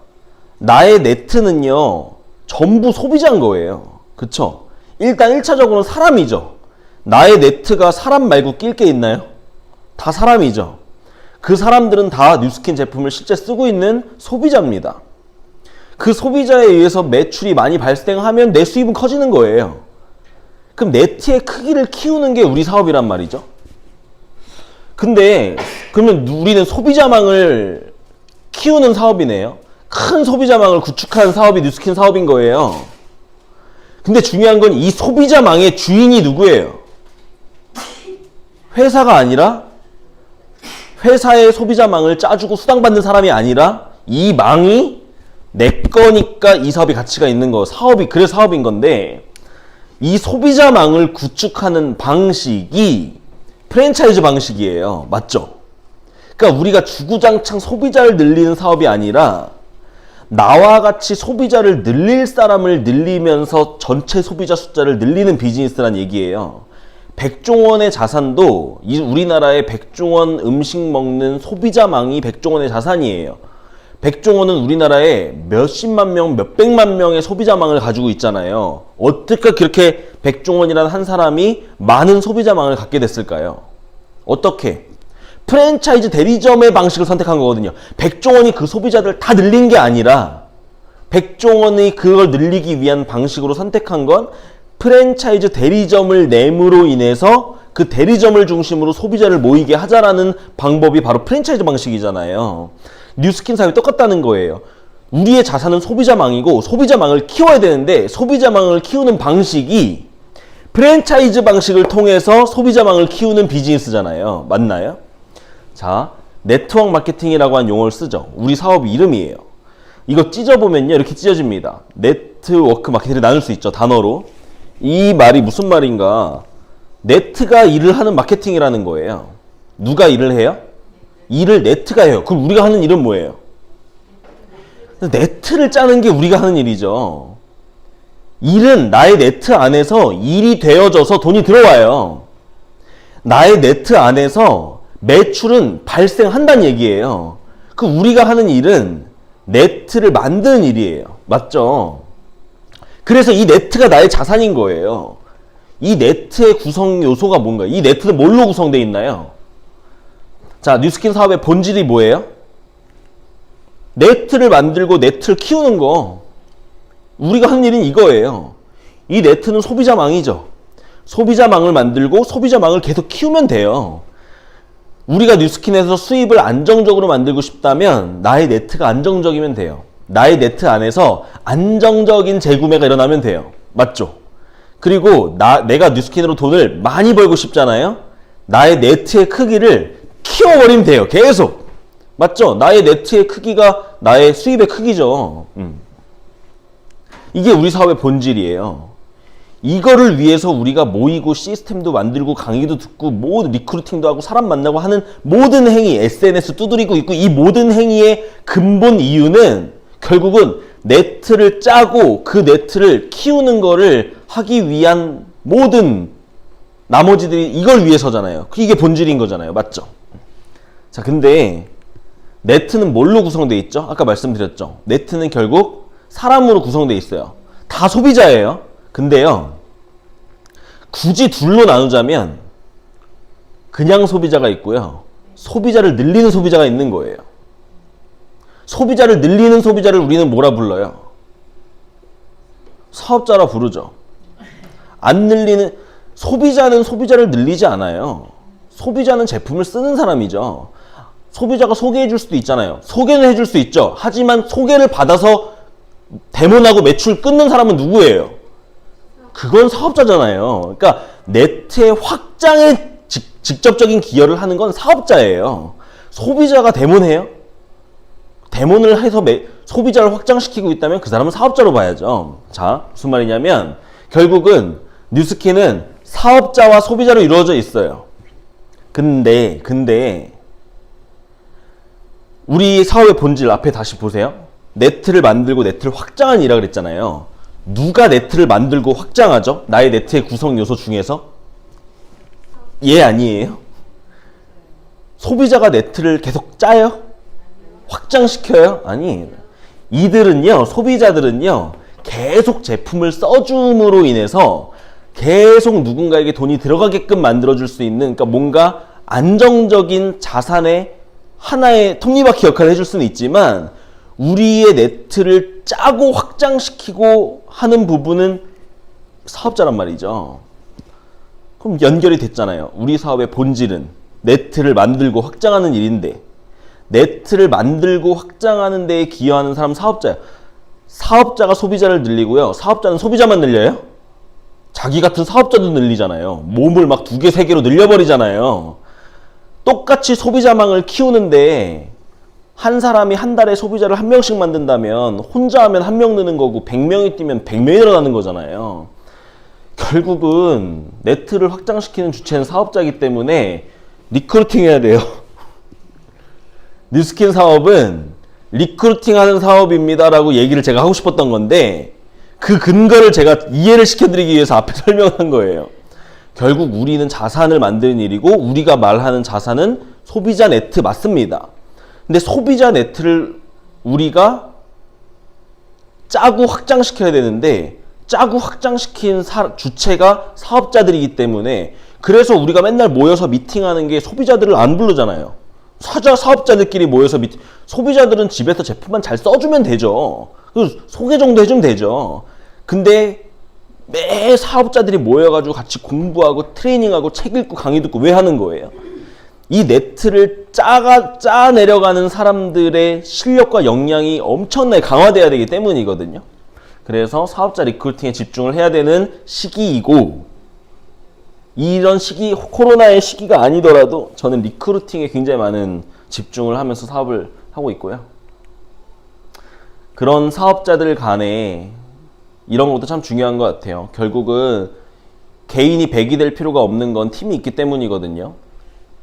나의 네트는요, 전부 소비자인 거예요. 그쵸? 일단 1차적으로는 사람이죠. 나의 네트가 사람 말고 낄 게 있나요? 다 사람이죠. 그 사람들은 다 뉴스킨 제품을 실제 쓰고 있는 소비자입니다. 그 소비자에 의해서 매출이 많이 발생하면 내 수입은 커지는 거예요. 그럼 네트의 크기를 키우는 게 우리 사업이란 말이죠. 근데 그러면 우리는 소비자망을 키우는 사업이네요. 큰 소비자망을 구축한 사업이 뉴스킨 사업인 거예요. 근데 중요한 건 이 소비자망의 주인이 누구예요? 회사가 아니라, 회사의 소비자망을 짜주고 수당받는 사람이 아니라, 이 망이 내 거니까 이 사업이 가치가 있는 거. 사업이 그래서 사업인 건데, 이 소비자망을 구축하는 방식이 프랜차이즈 방식이에요. 맞죠? 그러니까 우리가 주구장창 소비자를 늘리는 사업이 아니라, 나와 같이 소비자를 늘릴 사람을 늘리면서 전체 소비자 숫자를 늘리는 비즈니스란 얘기예요. 백종원의 자산도, 우리나라의 백종원 음식 먹는 소비자망이 백종원의 자산이에요. 백종원은 우리나라에 몇십만 명, 몇백만 명의 소비자망을 가지고 있잖아요. 어떻게 그렇게 백종원이라는 한 사람이 많은 소비자망을 갖게 됐을까요? 어떻게? 프랜차이즈 대리점의 방식을 선택한 거거든요. 백종원이 그 소비자들 다 늘린 게 아니라, 백종원이 그걸 늘리기 위한 방식으로 선택한 건 프랜차이즈 대리점을 냄으로 인해서 그 대리점을 중심으로 소비자를 모이게 하자라는 방법이 바로 프랜차이즈 방식이잖아요. 뉴스킨 사업이 똑같다는 거예요. 우리의 자산은 소비자망이고 소비자망을 키워야 되는데 소비자망을 키우는 방식이 프랜차이즈 방식을 통해서 소비자망을 키우는 비즈니스잖아요. 맞나요? 자, 네트워크 마케팅이라고 하는 용어를 쓰죠. 우리 사업 이름이에요. 이거 찢어보면요. 이렇게 찢어집니다. 네트워크 마케팅을 나눌 수 있죠. 단어로. 이 말이 무슨 말인가? 네트가 일을 하는 마케팅이라는 거예요. 누가 일을 해요? 일을 네트가 해요. 그럼 우리가 하는 일은 뭐예요? 네트를 짜는 게 우리가 하는 일이죠. 일은 나의 네트 안에서 일이 되어져서 돈이 들어와요. 나의 네트 안에서 매출은 발생한다는 얘기예요. 그 우리가 하는 일은 네트를 만드는 일이에요. 맞죠? 그래서 이 네트가 나의 자산인 거예요. 이 네트의 구성 요소가 뭔가? 이 네트는 뭘로 구성되어 있나요? 자, 뉴스킨 사업의 본질이 뭐예요? 네트를 만들고 네트를 키우는 거. 우리가 하는 일은 이거예요. 이 네트는 소비자망이죠. 소비자망을 만들고 소비자망을 계속 키우면 돼요. 우리가 뉴스킨에서 수입을 안정적으로 만들고 싶다면 나의 네트가 안정적이면 돼요. 나의 네트 안에서 안정적인 재구매가 일어나면 돼요. 맞죠? 그리고 내가 뉴스킨으로 돈을 많이 벌고 싶잖아요. 나의 네트의 크기를 키워버리면 돼요. 계속. 맞죠? 나의 네트의 크기가 나의 수입의 크기죠. 이게 우리 사업의 본질이에요. 이거를 위해서 우리가 모이고 시스템도 만들고 강의도 듣고 모든 리크루팅도 하고 사람 만나고 하는 모든 행위, SNS 두드리고 있고 이 모든 행위의 근본 이유는 결국은 네트를 짜고 그 네트를 키우는 거를 하기 위한 모든 나머지들이 이걸 위해서잖아요. 이게 본질인 거잖아요. 맞죠? 자, 근데 네트는 뭘로 구성되어 있죠? 아까 말씀드렸죠. 네트는 결국 사람으로 구성되어 있어요. 다 소비자예요. 근데요, 굳이 둘로 나누자면 그냥 소비자가 있고요. 소비자를 늘리는 소비자가 있는 거예요. 소비자를 늘리는 소비자를 우리는 뭐라 불러요? 사업자라 부르죠. 안 늘리는, 소비자는 소비자를 늘리지 않아요. 소비자는 제품을 쓰는 사람이죠. 소비자가 소개해 줄 수도 있잖아요. 소개는 해줄 수 있죠. 하지만 소개를 받아서 대문하고 매출 끊는 사람은 누구예요? 그건 사업자잖아요. 그러니까 네트의 확장에 직접적인 기여를 하는 건 사업자예요. 소비자가 대문해요? 대문을 해서 소비자를 확장시키고 있다면 그 사람은 사업자로 봐야죠. 자, 무슨 말이냐면 결국은 뉴스킨은 사업자와 소비자로 이루어져 있어요. 근데 우리 사업의 본질 앞에 다시 보세요. 네트를 만들고 네트를 확장한 일이라고 그랬잖아요. 누가 네트를 만들고 확장하죠? 나의 네트의 구성 요소 중에서? 얘 아니에요? 소비자가 네트를 계속 짜요? 확장시켜요? 아니. 이들은요, 소비자들은요, 계속 제품을 써줌으로 인해서 계속 누군가에게 돈이 들어가게끔 만들어줄 수 있는, 그러니까 뭔가 안정적인 자산의 하나의 톱니바퀴 역할을 해줄 수는 있지만 우리의 네트를 짜고 확장시키고 하는 부분은 사업자란 말이죠. 그럼 연결이 됐잖아요. 우리 사업의 본질은 네트를 만들고 확장하는 일인데 네트를 만들고 확장하는 데에 기여하는 사람 사업자예요. 사업자가 소비자를 늘리고요. 사업자는 소비자만 늘려요? 자기 같은 사업자도 늘리잖아요. 몸을 막 2개, 3개로 늘려버리잖아요. 똑같이 소비자망을 키우는데 한 사람이 한 달에 소비자를 1명씩 만든다면 혼자 하면 1명 느는 거고 100명이 뛰면 100명이 늘어나는 거잖아요. 결국은 네트를 확장시키는 주체는 사업자이기 때문에 리크루팅 해야 돼요. 뉴스킨 사업은 리크루팅 하는 사업입니다 라고 얘기를 제가 하고 싶었던 건데 그 근거를 제가 이해를 시켜드리기 위해서 앞에 설명한 거예요. 결국 우리는 자산을 만드는 일이고 우리가 말하는 자산은 소비자 네트 맞습니다. 근데 소비자 네트를 우리가 짜고 확장시켜야 되는데 짜고 확장시킨 주체가 사업자들이기 때문에 그래서 우리가 맨날 모여서 미팅하는 게 소비자들을 안 부르잖아요. 사업자들끼리 모여서 소비자들은 집에서 제품만 잘 써주면 되죠. 소개 정도 해주면 되죠. 근데 매 사업자들이 모여가지고 같이 공부하고 트레이닝하고 책 읽고 강의 듣고 왜 하는 거예요? 이 네트를 짜 내려가는 사람들의 실력과 역량이 엄청나게 강화돼야 되기 때문이거든요. 그래서 사업자 리크루팅에 집중을 해야 되는 시기이고, 이런 시기, 코로나의 시기가 아니더라도 저는 리크루팅에 굉장히 많은 집중을 하면서 사업을 하고 있고요. 그런 사업자들 간에 이런 것도 참 중요한 것 같아요. 결국은 개인이 100이 될 필요가 없는 건 팀이 있기 때문이거든요.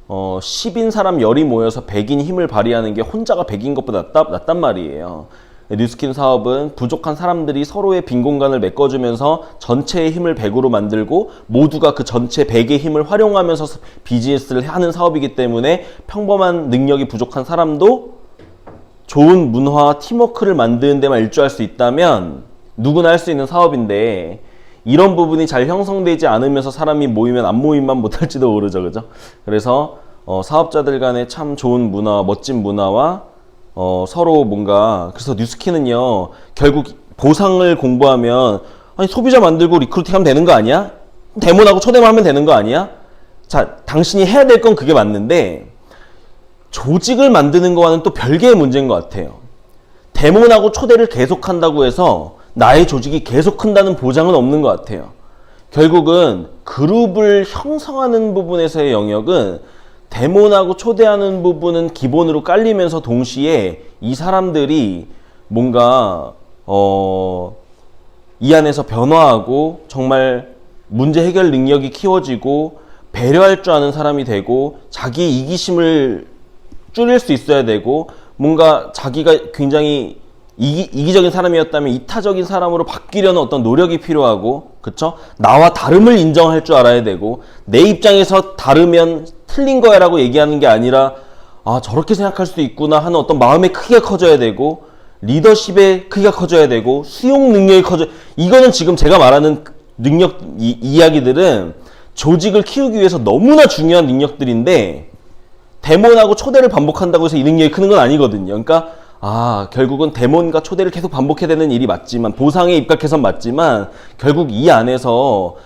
10인 사람 10이 모여서 100인 힘을 발휘하는 게 혼자가 100인 것보다 낫단 말이에요. 뉴스킨 사업은 부족한 사람들이 서로의 빈 공간을 메꿔주면서 전체의 힘을 100으로 만들고 모두가 그 전체 100의 힘을 활용하면서 비즈니스를 하는 사업이기 때문에 평범한 능력이 부족한 사람도 좋은 문화와 팀워크를 만드는 데만 일조할 수 있다면 누구나 할 수 있는 사업인데, 이런 부분이 잘 형성되지 않으면서 사람이 모이면 안 모임만 못할지도 모르죠. 그죠? 그래서 사업자들 간에 참 좋은 문화, 멋진 문화와 서로 뭔가, 그래서 뉴스킨은요, 결국 보상을 공부하면, 아니 소비자 만들고 리크루팅 하면 되는 거 아니야? 데모하고 초대만 하면 되는 거 아니야? 자, 당신이 해야 될 건 그게 맞는데 조직을 만드는 거와는 또 별개의 문제인 것 같아요. 데모하고 초대를 계속한다고 해서 나의 조직이 계속 큰다는 보장은 없는 것 같아요. 결국은 그룹을 형성하는 부분에서의 영역은 데모하고 초대하는 부분은 기본으로 깔리면서 동시에 이 사람들이 뭔가 이 안에서 변화하고 정말 문제 해결 능력이 키워지고 배려할 줄 아는 사람이 되고 자기의 이기심을 줄일 수 있어야 되고, 뭔가 자기가 굉장히 이기적인 사람이었다면 이타적인 사람으로 바뀌려는 어떤 노력이 필요하고, 그쵸? 나와 다름을 인정할 줄 알아야 되고, 내 입장에서 다르면 틀린 거야 라고 얘기하는 게 아니라, 아, 저렇게 생각할 수도 있구나 하는 어떤 마음의 크기가 커져야 되고, 리더십의 크기가 커져야 되고, 수용 능력이 이거는 지금 제가 말하는 능력, 이야기들은 조직을 키우기 위해서 너무나 중요한 능력들인데, 데몬하고 초대를 반복한다고 해서 이 능력이 크는 건 아니거든요. 그러니까 결국은 데몬과 초대를 계속 반복해야 되는 일이 맞지만, 보상에 입각해선 맞지만, 결국 이 안에서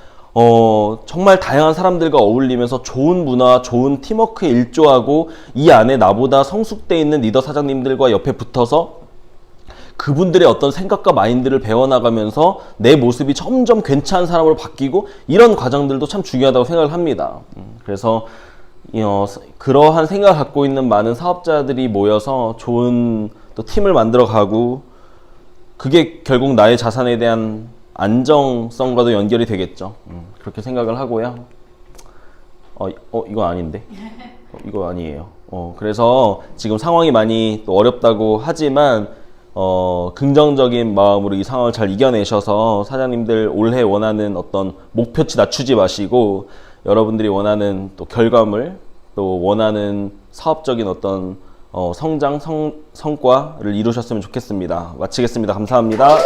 정말 다양한 사람들과 어울리면서 좋은 문화, 좋은 팀워크에 일조하고, 이 안에 나보다 성숙돼 있는 리더 사장님들과 옆에 붙어서 그분들의 어떤 생각과 마인드를 배워나가면서 내 모습이 점점 괜찮은 사람으로 바뀌고, 이런 과정들도 참 중요하다고 생각을 합니다. 그래서 그러한 생각을 갖고 있는 많은 사업자들이 모여서 좋은 또 팀을 만들어 가고, 그게 결국 나의 자산에 대한 안정성과도 연결이 되겠죠. 그렇게 생각을 하고요. 이거 아닌데? 이거 아니에요. 그래서 지금 상황이 많이 또 어렵다고 하지만 긍정적인 마음으로 이 상황을 잘 이겨내셔서 사장님들 올해 원하는 어떤 목표치 낮추지 마시고, 여러분들이 원하는 또 결과물, 또 원하는 사업적인 어떤 성장, 성과를 이루셨으면 좋겠습니다. 마치겠습니다. 감사합니다.